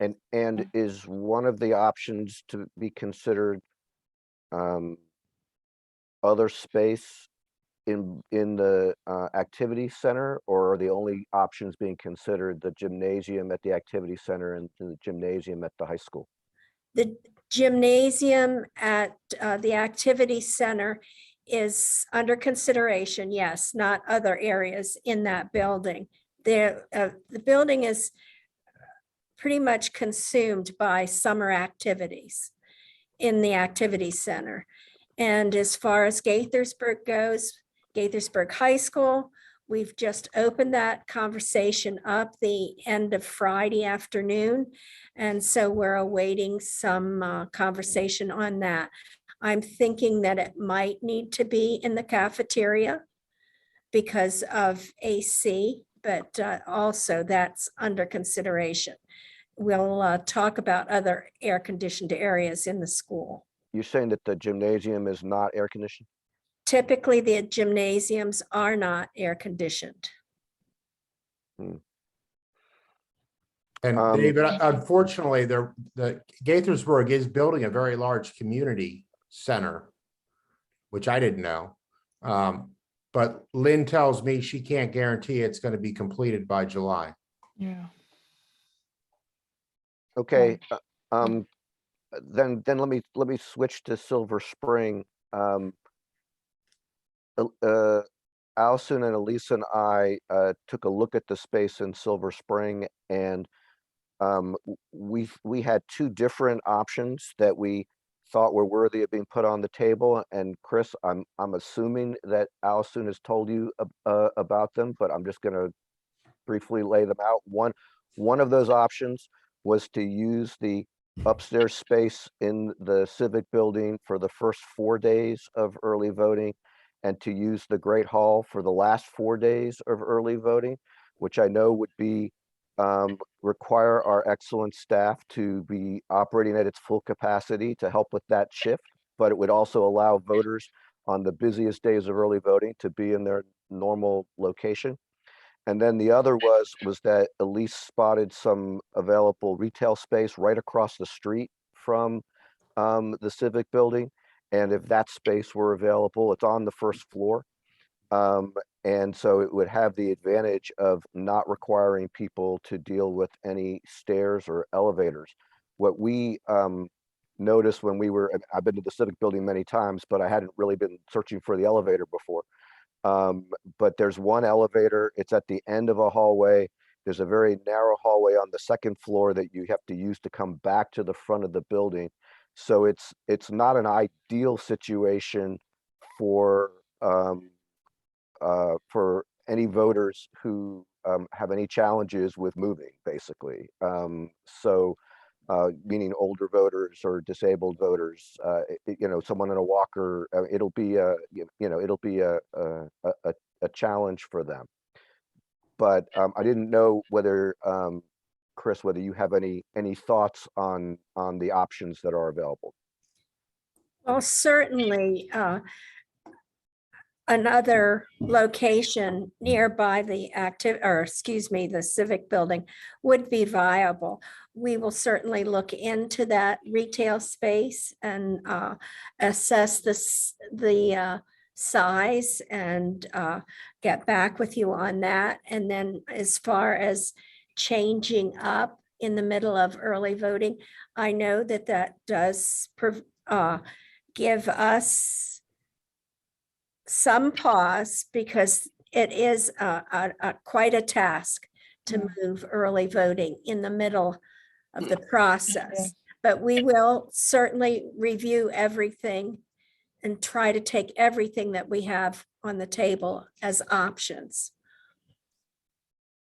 And is one of the options to be considered other space in the activity center, or are the only options being considered the gymnasium at the activity center and the gymnasium at the high school? The gymnasium at the activity center is under consideration, yes, not other areas in that building. The building is pretty much consumed by summer activities in the activity center. And as far as Gaithersburg goes, Gaithersburg High School, we've just opened that conversation up the end of Friday afternoon. And so we're awaiting some conversation on that. I'm thinking that it might need to be in the cafeteria because of AC, but also that's under consideration. We'll talk about other air-conditioned areas in the school. You're saying that the gymnasium is not air conditioned? Typically, the gymnasiums are not air-conditioned. And David, unfortunately, the Gaithersburg is building a very large community center, which I didn't know. But Lynn tells me she can't guarantee it's going to be completed by July. Yeah. Okay, then let me switch to Silver Spring. Allison and Elisa and I took a look at the space in Silver Spring, and we had two different options that we thought were worthy of being put on the table. And Chris, I'm assuming that Allison has told you about them, but I'm just going to briefly lay them out. One of those options was to use the upstairs space in the civic building for the first 4 days of early voting, and to use the Great Hall for the last 4 days of early voting, which I know would be require our excellent staff to be operating at its full capacity to help with that shift, but it would also allow voters on the busiest days of early voting to be in their normal location. And then the other was that Elise spotted some available retail space right across the street from the civic building. And if that space were available, it's on the first floor. And so it would have the advantage of not requiring people to deal with any stairs or elevators. What we noticed when I've been to the civic building many times, but I hadn't really been searching for the elevator before. But there's one elevator, it's at the end of a hallway. There's a very narrow hallway on the second floor that you have to use to come back to the front of the building. So it's not an ideal situation for any voters who have any challenges with moving, basically. Meaning older voters or disabled voters, someone in a walker, it'll be a challenge for them. But I didn't know whether, Chris, whether you have any thoughts on the options that are available. Well, certainly, another location nearby the the civic building would be viable. We will certainly look into that retail space and assess the size and get back with you on that. And then as far as changing up in the middle of early voting, I know that does give us some pause, because it is quite a task to move early voting in the middle of the process. But we will certainly review everything and try to take everything that we have on the table as options.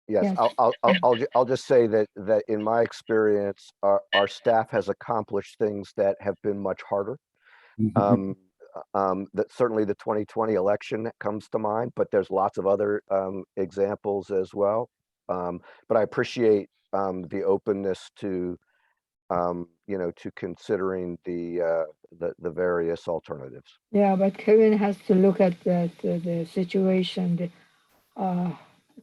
Yes, I'll just say that in my experience, our staff has accomplished things that have been much harder. That certainly the 2020 election comes to mind, but there's lots of other examples as well. But I appreciate the openness to to considering the various alternatives. Yeah, but Kevin has to look at the situation, the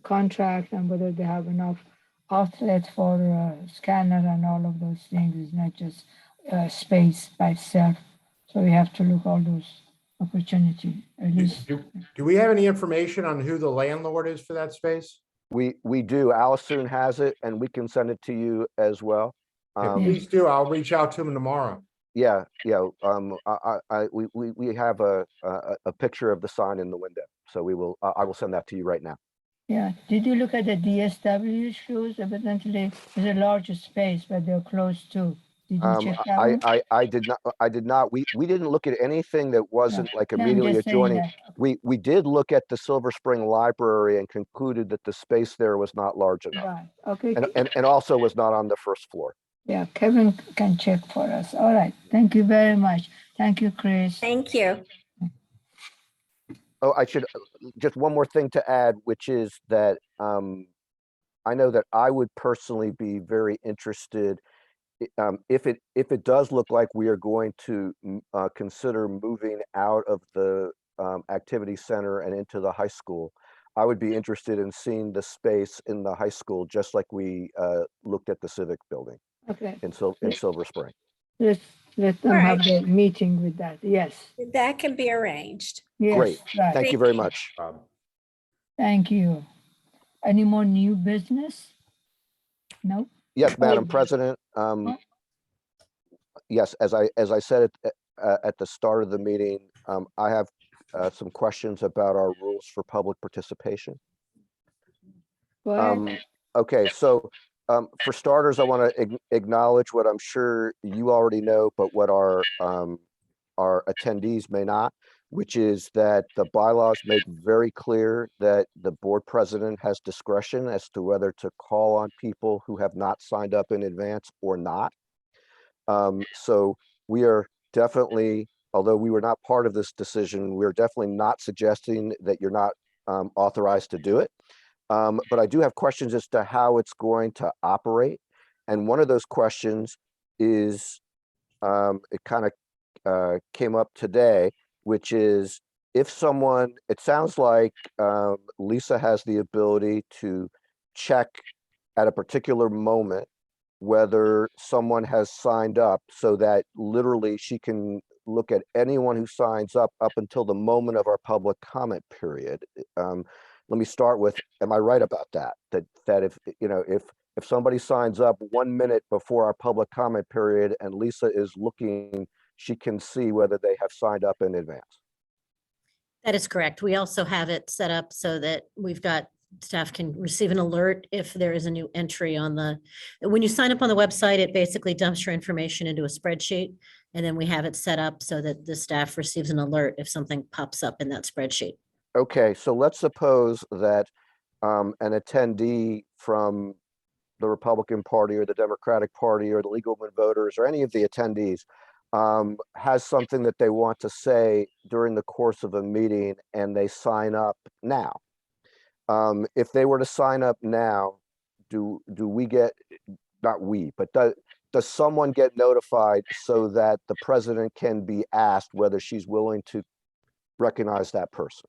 contract, and whether they have enough outlets for scanner and all of those things. It's not just space by itself. So we have to look all those opportunity, at least. Do we have any information on who the landlord is for that space? We do. Allison has it, and we can send it to you as well. Yeah, please do. I'll reach out to him tomorrow. Yeah. We have a picture of the sign in the window, so I will send that to you right now. Yeah. Did you look at the DSW shoes? Evidently, it's a larger space, but they're close too. Did you check that one? I did not. We didn't look at anything that wasn't like I'm immediately just saying adjoining. that. We did look at the Silver Spring Library and concluded that the space there was not large enough, Right. Okay. and also was not on the first floor. Yeah, Kevin can check for us. All right. Thank you very much. Thank you, Chris. Thank you. Oh, I should just one more thing to add, which is that I know that I would personally be very interested if it does look like we are going to consider moving out of the activity center and into the high school. I would be interested in seeing the space in the high school, just like we looked at the civic building Okay, in Silver Spring. let's let them All have right. the meeting with that. Yes, That can be arranged. yes, Great. right. Thank you very much. Thank you. Any more new business? No? Yes, Madam Old business. President. Yes, as I said at the start of the meeting, I have some questions about our rules for public participation. Go ahead. Okay, so for starters, I want to acknowledge what I'm sure you already know, but what our attendees may not, which is that the bylaws make very clear that the board president has discretion as to whether to call on people who have not signed up in advance or not. So we are definitely, although we were not part of this decision, we're definitely not suggesting that you're not authorized to do it. But I do have questions as to how it's going to operate. And one of those questions is, it kind of came up today, which is if someone, it sounds like Lisa has the ability to check at a particular moment whether someone has signed up, so that literally she can look at anyone who signs up until the moment of our public comment period. Let me start with, am I right about that? That if, you know, if somebody signs up 1 minute before our public comment period and Lisa is looking, she can see whether they have signed up in advance. That is correct. We also have it set up so that we've got staff can receive an alert if there is a new entry on when you sign up on the website, it basically dumps your information into a spreadsheet. And then we have it set up so that the staff receives an alert if something pops up in that spreadsheet. Okay, so let's suppose that an attendee from the Republican Party or the Democratic Party or the League of Women Voters or any of the attendees has something that they want to say during the course of a meeting and they sign up now. If they were to sign up now, do we get, not we, but does someone get notified so that the president can be asked whether she's willing to recognize that person?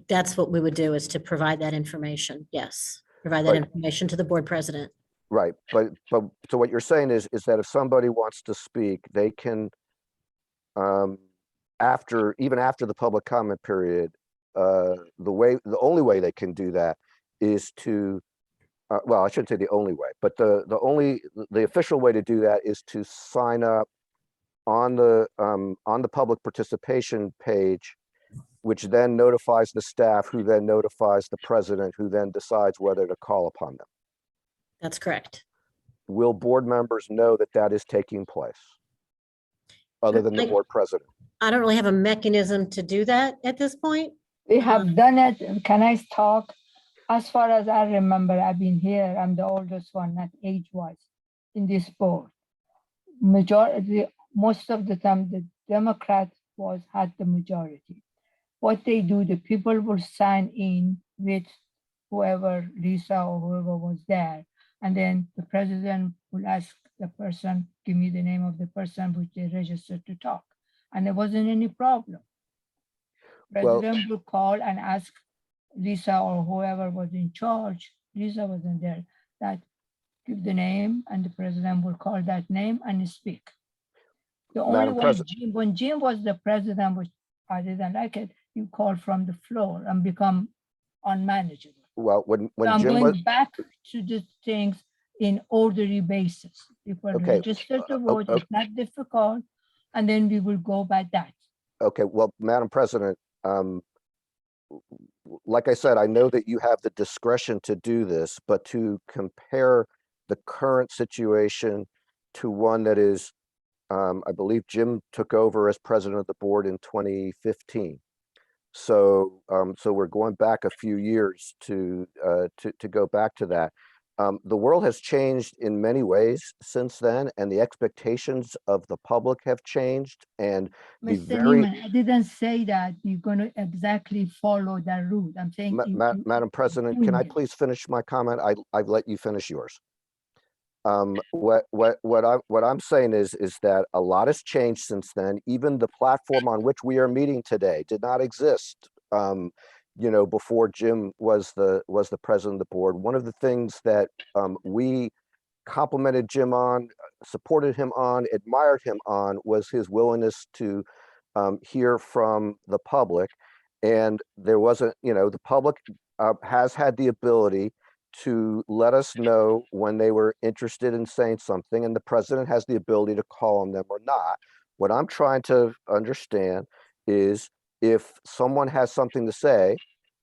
That's what we would do, is to provide that information. Yes. Provide that Right. information to the board president. Right, but so what you're saying is that if somebody wants to speak, they can, even after the public comment period, the only way they can do that is to, well, I shouldn't say the only way, but the official way to do that is to sign up on the public participation page, which then notifies the staff, who then notifies the president, who then decides whether to call upon them. That's correct. Will board members know that that is taking place, other than the board president? I don't really have a mechanism to do that at this point. We have done it. Can I talk? As far as I remember, I've been here. I'm the oldest one, not age-wise, in this board. Most of the time, the Democrat had the majority. What they do, the people will sign in with whoever, Lisa or whoever was there. And then the president will ask the person, give me the name of the person which they registered to talk. And there wasn't any problem. Well- President will call and ask Lisa or whoever was in charge. Lisa wasn't there. That give the name and the president will call that name and speak. The only Madam way President. when Jim was the president, which I didn't like it, you call from the floor and become unmanageable. Well, when So I'm Jim going was, back to the things in orderly basis. People Okay, register to vote, o- it's not difficult, and then we will go by that. okay, well, Madam President, like I said, I know that you have the discretion to do this, but to compare the current situation to one that is, I believe Jim took over as president of the board in 2015. So, so we're going back a few years to go back to that. The world has changed in many ways since then, and the expectations of the public have changed. And the Mr. very, Neiman, I didn't say that you're gonna exactly follow that route. I'm saying. Madam President, can I please finish my comment? I've let you finish yours. What I'm saying is that a lot has changed since then. Even the platform on which we are meeting today did not exist you know, before Jim was the president of the board. One of the things that we complimented Jim on, supported him on, admired him on was his willingness to hear from the public. And there wasn't, you know, the public has had the ability to let us know when they were interested in saying something, and the president has the ability to call on them or not. What I'm trying to understand is if someone has something to say,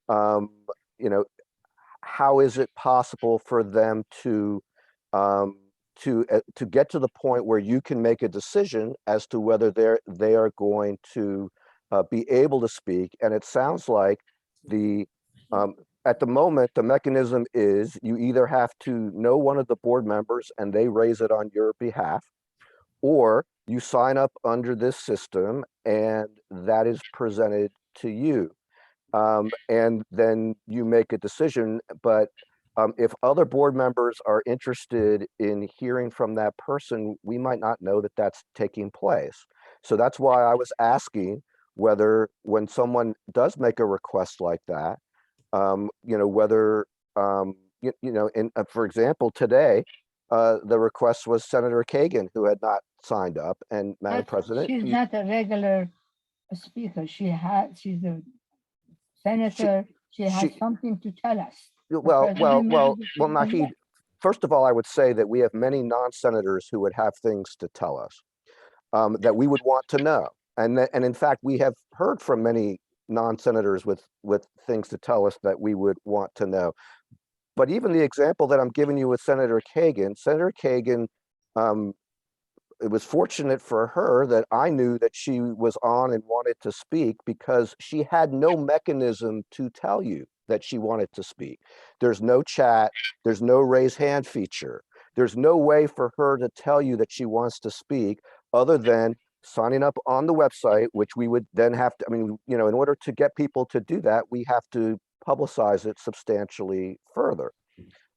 you know, how is it possible for them to get to the point where you can make a decision as to whether they are going to be able to speak? And it sounds like at the moment, the mechanism is you either have to know one of the board members and they raise it on your behalf, or you sign up under this system and that is presented to you. And then you make a decision. But if other board members are interested in hearing from that person, we might not know that that's taking place. So that's why I was asking whether when someone does make a request like that, you know, whether, you know, and for example, today, the request was Senator Kagan, who had not signed up, and Madam President. She's not a regular speaker. She's a senator. She has something to tell us. Well, Nahid, first of all, I would say that we have many non-senators who would have things to tell us that we would want to know. And in fact, we have heard from many non-senators with things to tell us that we would want to know. But even the example that I'm giving you with Senator Kagan, it was fortunate for her that I knew that she was on and wanted to speak, because she had no mechanism to tell you that she wanted to speak. There's no chat, there's no raise hand feature. There's no way for her to tell you that she wants to speak other than signing up on the website, which we would then have to, I mean, you know, in order to get people to do that, we have to publicize it substantially further.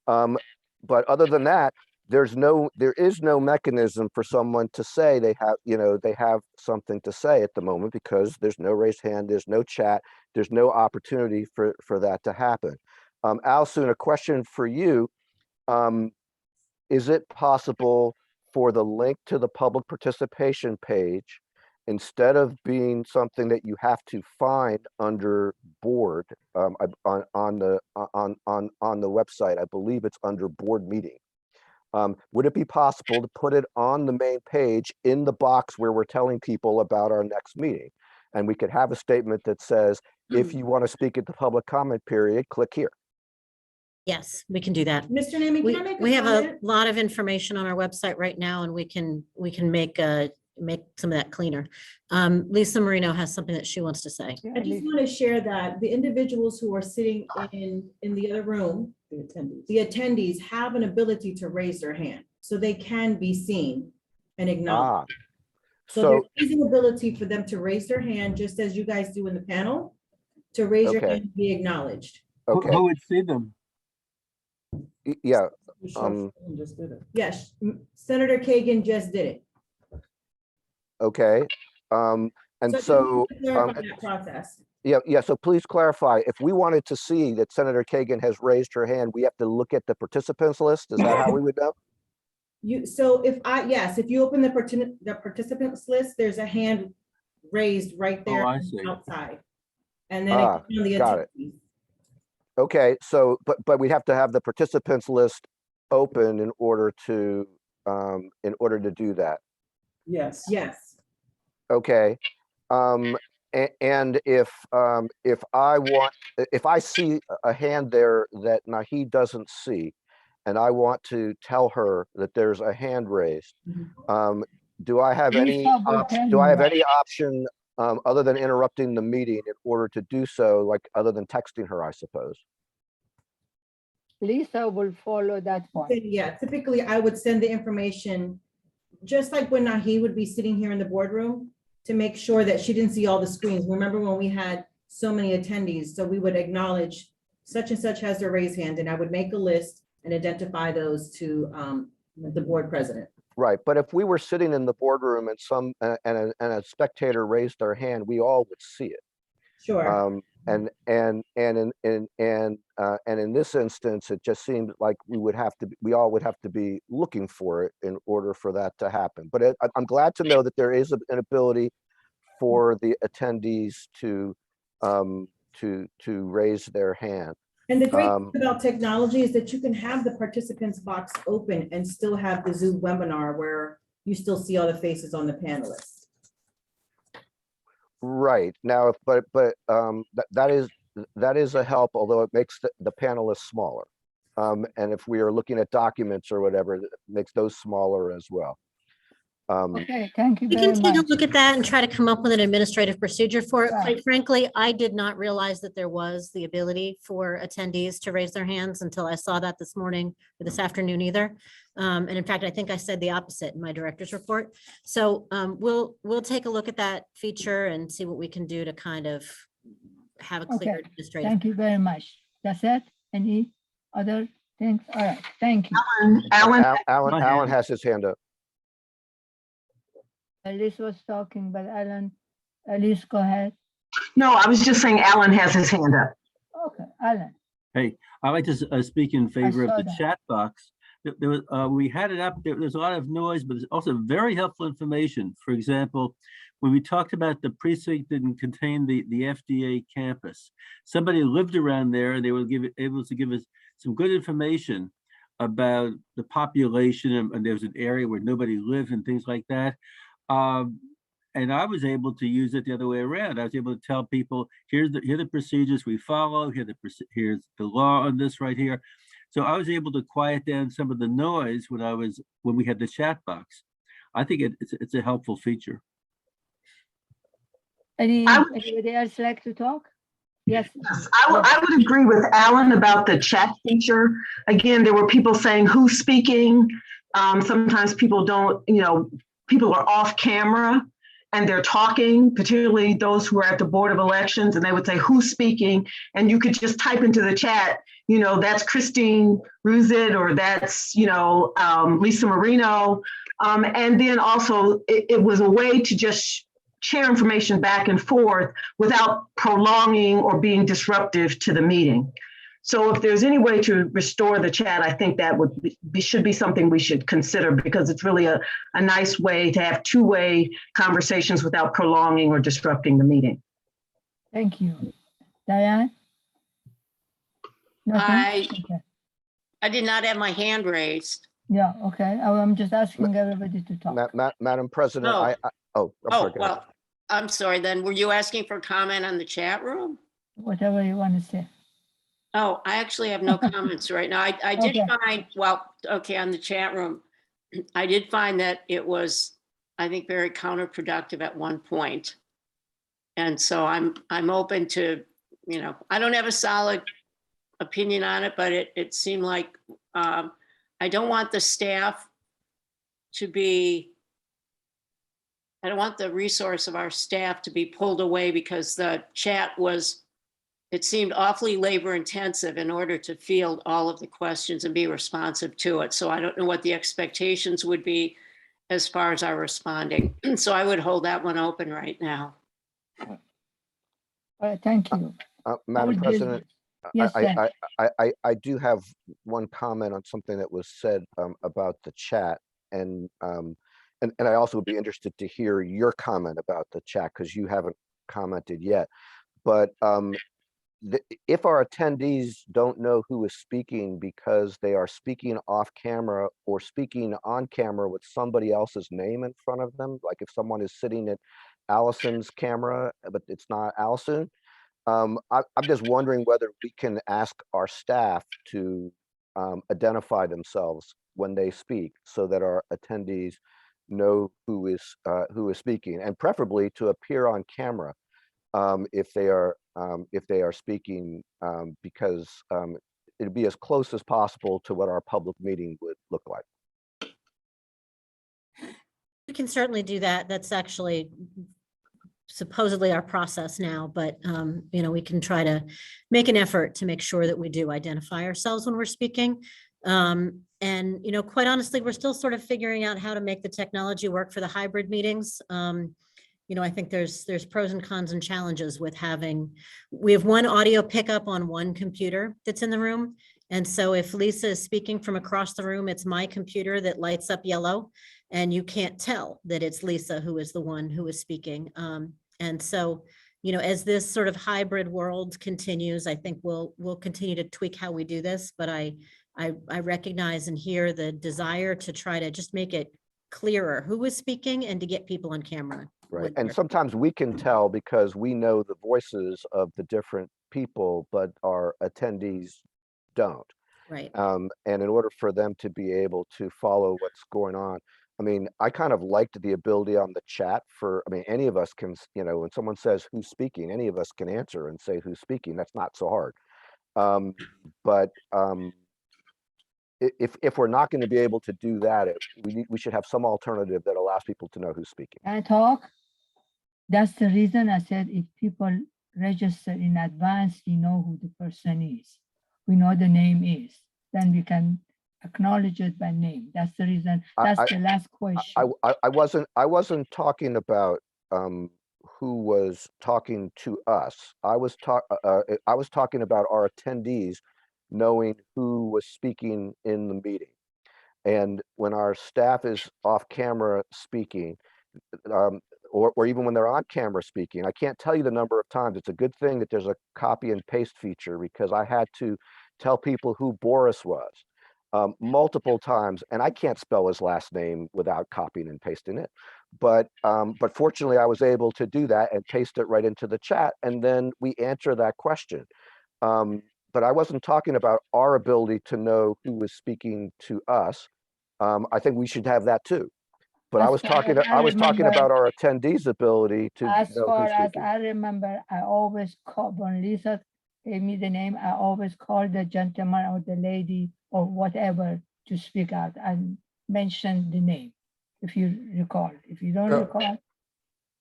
But other than that, there is no mechanism for someone to say they have, you know, they have something to say at the moment, because there's no raised hand, there's no chat, there's no opportunity for that to happen. Alsun, a question for you. Is it possible for the link to the public participation page, instead of being something that you have to find under board on the website, I believe it's under board meeting. Would it be possible to put it on the main page in the box where we're telling people about our next meeting? And we could have a statement that says, if you want to speak at the public comment period, click here. Yes, we can do that. Mr. Naaman, We, can I make we a have a comment? lot of information on our website right now, and we can make some of that cleaner. Lisa Marino has something that she wants to say. I just want to share that the individuals who are sitting in the other room, the attendees have an ability to raise their hand, so they can be seen and acknowledged. So So, there's an ability for them to raise their hand, just as you guys do in the panel, to raise your Okay. hand and be acknowledged. okay, Who would see them? yeah, Just did it. Yes, Senator Kagan just did it. okay. And I just so, want to clarify that process. yeah, so please clarify, if we wanted to see that Senator Kagan has raised her hand, we have to look at the participants list? Is that how we would know? So if you open the participants list, there's a hand raised right there I see. outside. And then it goes on the got it. attendees. Okay, so, but we'd have to have the participants list open in order to do that. Yes. Yes. Okay. And if I see a hand there that Nahid doesn't see, and I want to tell her that there's a hand raised, do I have any option other than interrupting the meeting in order to do so, like other than texting her, I suppose? Lisa will follow that one. Yeah, typically I would send the information, just like when Nahi would be sitting here in the boardroom, to make sure that she didn't see all the screens. Remember when we had so many attendees? So we would acknowledge such and such has their raised hand, and I would make a list and identify those to the board president. Right, but if we were sitting in the boardroom and a spectator raised their hand, we all would see it. Sure. And in this instance, it just seemed like we all would have to be looking for it in order for that to happen. But I'm glad to know that there is an ability for the attendees to raise their hand. And the great thing about technology is that you can have the participants box open and still have the Zoom webinar where you still see all the faces on the panelists. Right now, but that is a help, although it makes the panelists smaller. And if we are looking at documents or whatever, it makes those smaller as well. Okay, thank you We very can take a much. look at that and try to come up with an administrative procedure for it. Right. Quite frankly, I did not realize that there was the ability for attendees to raise their hands until I saw that this morning or this afternoon either. And in fact, I think I said the opposite in my director's report. So we'll take a look at that feature and see what we can do to kind of have a clear Okay, administrative. thank you very much. That's it? Any other things? All right, thank you. Alan has his hand up. Alice was talking, but Alan, Alice, go ahead. No, I was just saying Alan has his hand up. Okay, Alan. Hey, I'd like to speak in favor of saw the that. chat box. There was, we had it up, there's a lot of noise, but there's also very helpful information. For example, when we talked about the precinct didn't contain the FDA campus, somebody lived around there and they were able to give us some good information about the population, and there was an area where nobody lived and things like that. And I was able to use it the other way around. I was able to tell people, here are the procedures we follow, here's the law on this right here. So I was able to quiet down some of the noise when we had the chat box. I think it's a helpful feature. Anybody else like to talk? Yes. Yes, I would agree with Alan about the chat feature. Again, there were people saying who's speaking. Sometimes people don't, people are off camera and they're talking, particularly those who are at the Board of Elections, and they would say who's speaking, and you could just type into the chat, that's Christine Ruzit, or that's, Lisa Marino. And then also it was a way to just share information back and forth without prolonging or being disruptive to the meeting. So if there's any way to restore the chat, I think that should be something we should consider, because it's really a nice way to have two-way conversations without prolonging or disrupting the meeting. Thank you. Diane? Nothing? Okay. I did not have my hand raised. Yeah, okay. I'm just asking everybody to talk. Madam President, Oh. I'm sorry, go ahead. Well, I'm sorry then. Were you asking for comment on the chat room? Whatever you want to say. Oh, I actually have no comments right now. I did Okay. find, on the chat room, I did find that it was, I think, very counterproductive at one point. And so I'm open to, I don't have a solid opinion on it, but it seemed like I don't want the staff to be, I don't want the resource of our staff to be pulled away because the chat was, it seemed awfully labor intensive in order to field all of the questions and be responsive to it. So I don't know what the expectations would be as far as our responding. So I would hold that one open right now. All right, thank you. Madam Old President, business. Yes, sir. I do have one comment on something that was said about the chat, and I also would be interested to hear your comment about the chat, because you haven't commented yet. But if our attendees don't know who is speaking because they are speaking off camera or speaking on camera with somebody else's name in front of them, like if someone is sitting at Allison's camera, but it's not Allison, I'm just wondering whether we can ask our staff to identify themselves when they speak, so that our attendees know who is speaking, and preferably to appear on camera if they are speaking, because it'd be as close as possible to what our public meeting would look like. We can certainly do that. That's actually supposedly our process now, but we can try to make an effort to make sure that we do identify ourselves when we're speaking. And quite honestly, we're still sort of figuring out how to make the technology work for the hybrid meetings. I think there's pros and cons and challenges with we have one audio pickup on one computer that's in the room. And so if Lisa is speaking from across the room, it's my computer that lights up yellow and you can't tell that it's Lisa who is the one who is speaking. And so, as this sort of hybrid world continues, I think we'll continue to tweak how we do this, but I recognize and hear the desire to try to just make it clearer who is speaking and to get people on camera. Right. when And they're- sometimes we can tell because we know the voices of the different people, but our attendees don't. Right. And in order for them to be able to follow what's going on, I mean, I kind of liked the ability on the chat any of us can, when someone says who's speaking, any of us can answer and say who's speaking. That's not so hard. But if we're not going to be able to do that, we should have some alternative that allows people to know who's speaking. Can I talk? That's the reason I said if people register in advance, we know who the person is. We know the name is. Then we can acknowledge it by name. That's the reason. That's the last question. I wasn't talking about who was talking to us. I was talking about our attendees knowing who was speaking in the meeting. And when our staff is off camera speaking, or even when they're on camera speaking, I can't tell you the number of times. It's a good thing that there's a copy and paste feature because I had to tell people who Boris was multiple times, and I can't spell his last name without copying and pasting it. But fortunately, I was able to do that and paste it right into the chat, and then we answer that question. But I wasn't talking about our ability to know who was speaking to us. I think we should have that too. But I was talking about our attendees' ability to As know far who's as speaking. I remember, I always call, when Lisa gave me the name, I always call the gentleman or the lady or whatever to speak out and mention the name, if you recall. If you don't Oh. recall,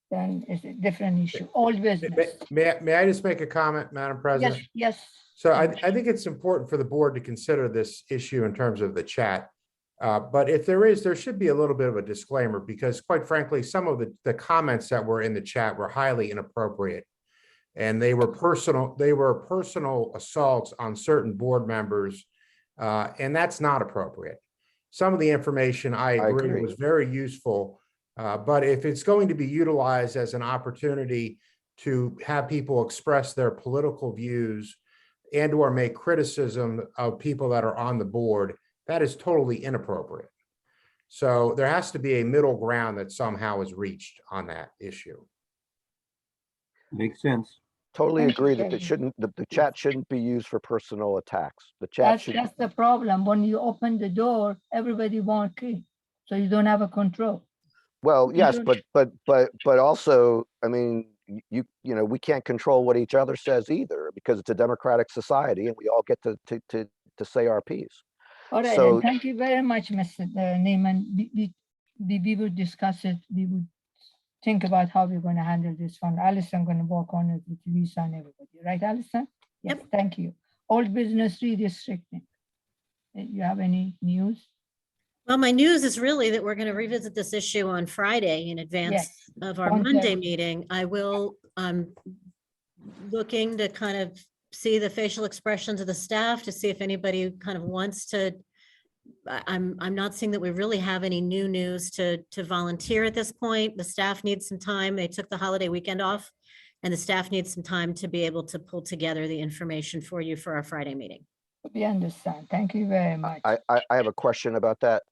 then it's a different issue. Old business. May I just make a comment, Madam President? Yes, yes. So I think it's important for the board to consider this issue in terms of the chat. But if there should be a little bit of a disclaimer because quite frankly, some of the comments that were in the chat were highly inappropriate. And they were personal assaults on certain board members. And that's not appropriate. Some of the information I agree was very useful. But if it's going to be utilized as an opportunity to have people express their political views and or make criticism of people that are on the board, that is totally inappropriate. So there has to be a middle ground that somehow is reached on that issue. Makes sense. Totally Thank you, agree that Kevin. the chat shouldn't be used for personal attacks. The chat should. That's the problem. When you open the door, everybody wants in, so you don't have a control. Well, You yes, don't- but also, I mean, we can't control what each other says either because it's a democratic society and we all get to say our piece. All right, So- then, thank you very much, Mr. Neiman. We will discuss it. We would think about how we're going to handle this one. Alison going to work on it with Lisa and everybody, right, Alison? Yes, Yep. thank you. Old business redistricting. You have any news? Well, my news is really that we're going to revisit this issue on Friday in advance Yes, of our 1:30. Monday meeting. I will, looking to kind of see the facial expressions of the staff to see if anybody kind of wants to. I'm not seeing that we really have any new news to volunteer at this point. The staff needs some time. They took the holiday weekend off and the staff needs some time to be able to pull together the information for you for our Friday meeting. We understand. Thank you very much. I have a question about that.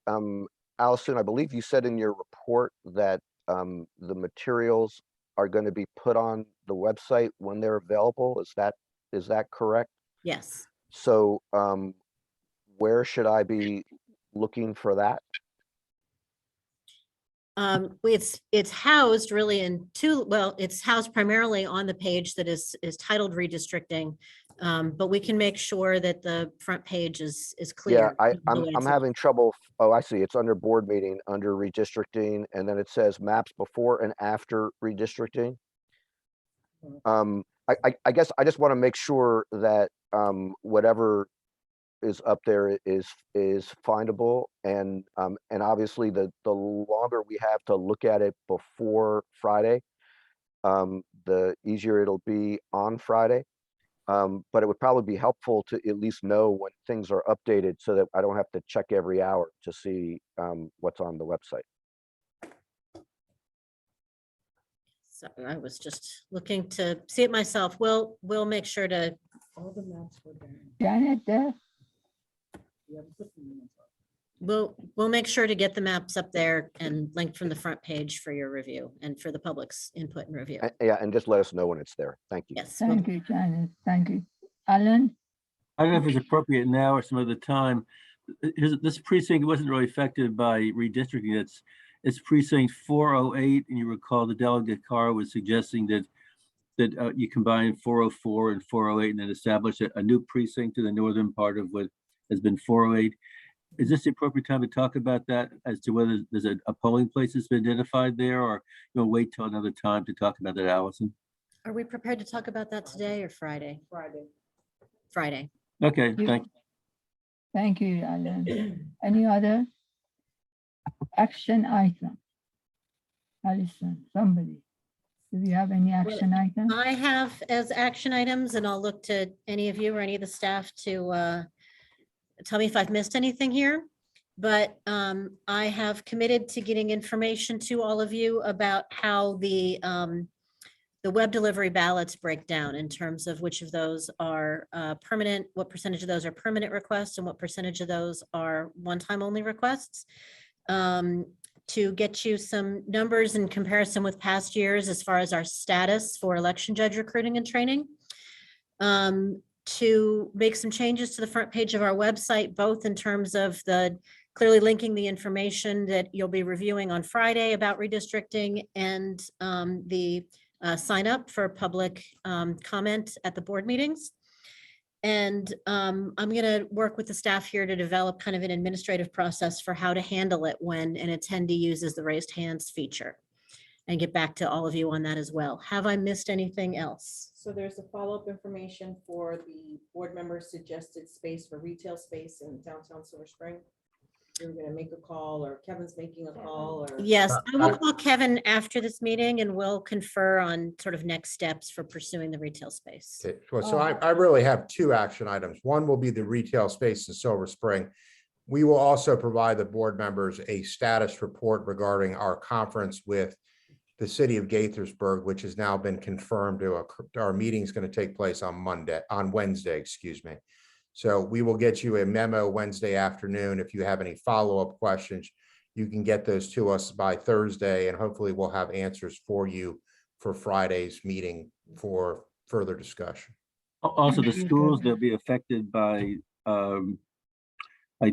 Allison, I believe you said in your report that the materials are going to be put on the website when they're available. Is that correct? Yes. So where should I be looking for that? It's housed really in it's housed primarily on the page that is titled redistricting. But we can make sure that the front page is clear. Yeah, the way I'm it's having trouble. Oh, I see. It's under board meeting, under redistricting, and then it says maps before and after redistricting. I guess I just want to make sure that whatever is up there is findable, and obviously the longer we have to look at it before Friday, the easier it'll be on Friday. But it would probably be helpful to at least know when things are updated so that I don't have to check every hour to see what's on the website. So I was just looking to see it myself. We'll make sure to, All the maps were there. Janet there? We haven't put them in. we'll make sure to get the maps up there and linked from the front page for your review and for the public's input and review. Yeah, and just let us know when it's there. Thank you. Yes. we'll- Thank you, Janet. Thank you. Alan? I don't know if it's appropriate now or some other time. This precinct wasn't really affected by redistricting. It's precinct 408, and you recall the delegate Carr was suggesting that you combine 404 and 408 and then establish a new precinct to the northern part of what has been 408. Is this the appropriate time to talk about that as to whether there's a polling place that's been identified there, or wait till another time to talk about that, Allison? Are we prepared to talk about that today or Friday? Friday. Friday. Okay, You- thank you. Thank you, Alan. Any other action item? Allison, somebody. Do we have any action item? I have as action items, and I'll look to any of you or any of the staff to tell me if I've missed anything here. But I have committed to getting information to all of you about how the web delivery ballots break down in terms of which of those are permanent, what percentage of those are permanent requests, and what percentage of those are one-time only requests. To get you some numbers in comparison with past years as far as our status for election judge recruiting and training. To make some changes to the front page of our website, both in terms of the clearly linking the information that you'll be reviewing on Friday about redistricting and the sign up for public comment at the board meetings. And I'm going to work with the staff here to develop kind of an administrative process for how to handle it when an attendee uses the raised hands feature, and get back to all of you on that as well. Have I missed anything else? So there's a follow-up information for the board members suggested space for retail space in downtown Silver Spring. You're gonna make a call, or Kevin's making a call, or? Yes, I will call Kevin after this meeting and we'll confer on sort of next steps for pursuing the retail space. Okay, so I really have two action items. One will be the retail space in Silver Spring. We will also provide the board members a status report regarding our conference with the city of Gaithersburg, which has now been confirmed to our meeting is going to take place on Wednesday, excuse me. So we will get you a memo Wednesday afternoon. If you have any follow-up questions, you can get those to us by Thursday, and hopefully we'll have answers for you for Friday's meeting for further discussion. Also, the schools that'll be affected by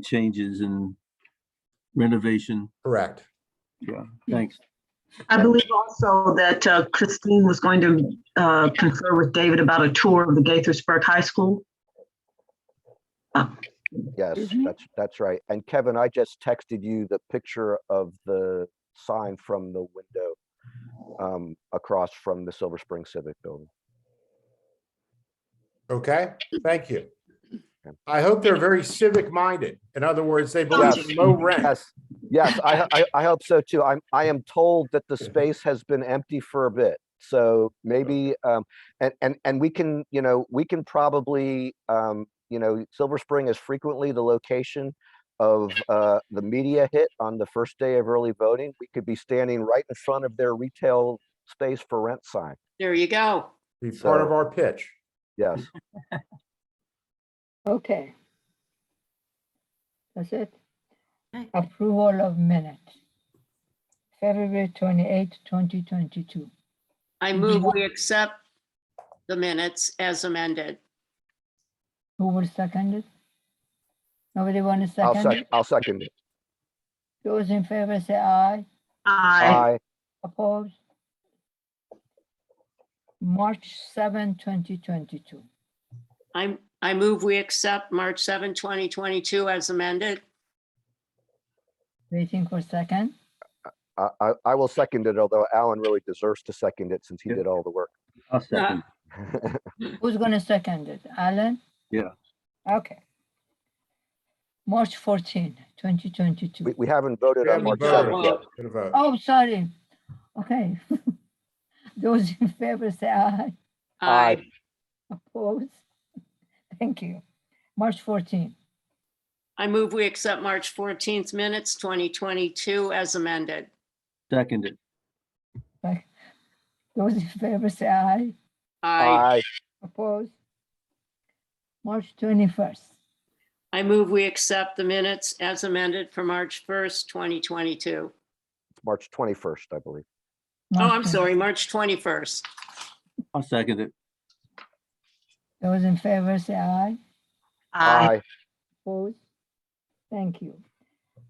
changes in renovation. Correct. Yeah, thanks. I believe also that Christine was going to confer with David about a tour of the Gaithersburg High School. Yes, Mhm. that's right. And Kevin, I just texted you the picture of the sign from the window across from the Silver Spring Civic Building. Okay, thank you. I hope they're very civic minded. In other words, they believe in low rent. Yes, I hope so too. I am told that the space has been empty for a bit. So maybe and we can, we can probably Silver Spring is frequently the location of the media hit on the first day of early voting. We could be standing right in front of their retail space for rent sign. There you go. Be part of our pitch. Yes. Okay. That's it. Okay. Approval of minutes. February 28, 2022. I move we accept the minutes as amended. Who will second it? Nobody want to second it? I'll second it. Those in favor say aye. Aye. Opposed? March 7, 2022. I move we accept March 7, 2022 as amended. Waiting for second. I will second it, although Alan really deserves to second it since he did all the work. I'll second. Who's gonna second it? Alan? Yeah. Okay. March 14, 2022. We haven't voted on March Voted. 7th yet. Good vote. Oh, sorry. Okay. Those in favor say aye. Aye. Opposed? Thank you. March 14th. I move we accept March 14th minutes, 2022 as amended. Seconded. Those in favor say aye. I Opposed? March 21st. I move we accept the minutes as amended for March 1st, 2022. March 21st, I believe. Oh, March I'm 20 sorry, March 21st. I'll second it. Those in favor say aye. Aye. Opposed? Thank you.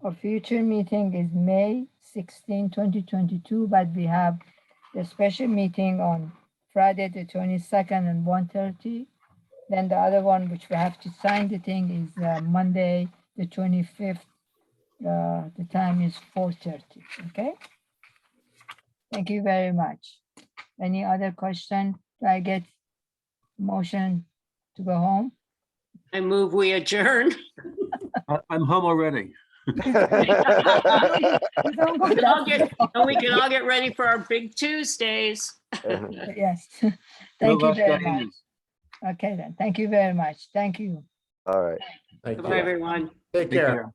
Our future meeting is May 16, 2022, but we have the special meeting on Friday, the 22nd and 1:30. Then the other one, which we have to sign the thing, is Monday, the 25th. The time is 4:30, okay? Thank you very much. Any other question? Do I get motion to go home? I move we adjourn. I'm home already. You don't go We can all that get- far. And we can all get ready for our big Tuesdays. Yes. No Thank you rush very much. Dianas. Okay then. Thank you very much. Thank you. All right. Thank Goodbye, you. everyone. Take Take care. care.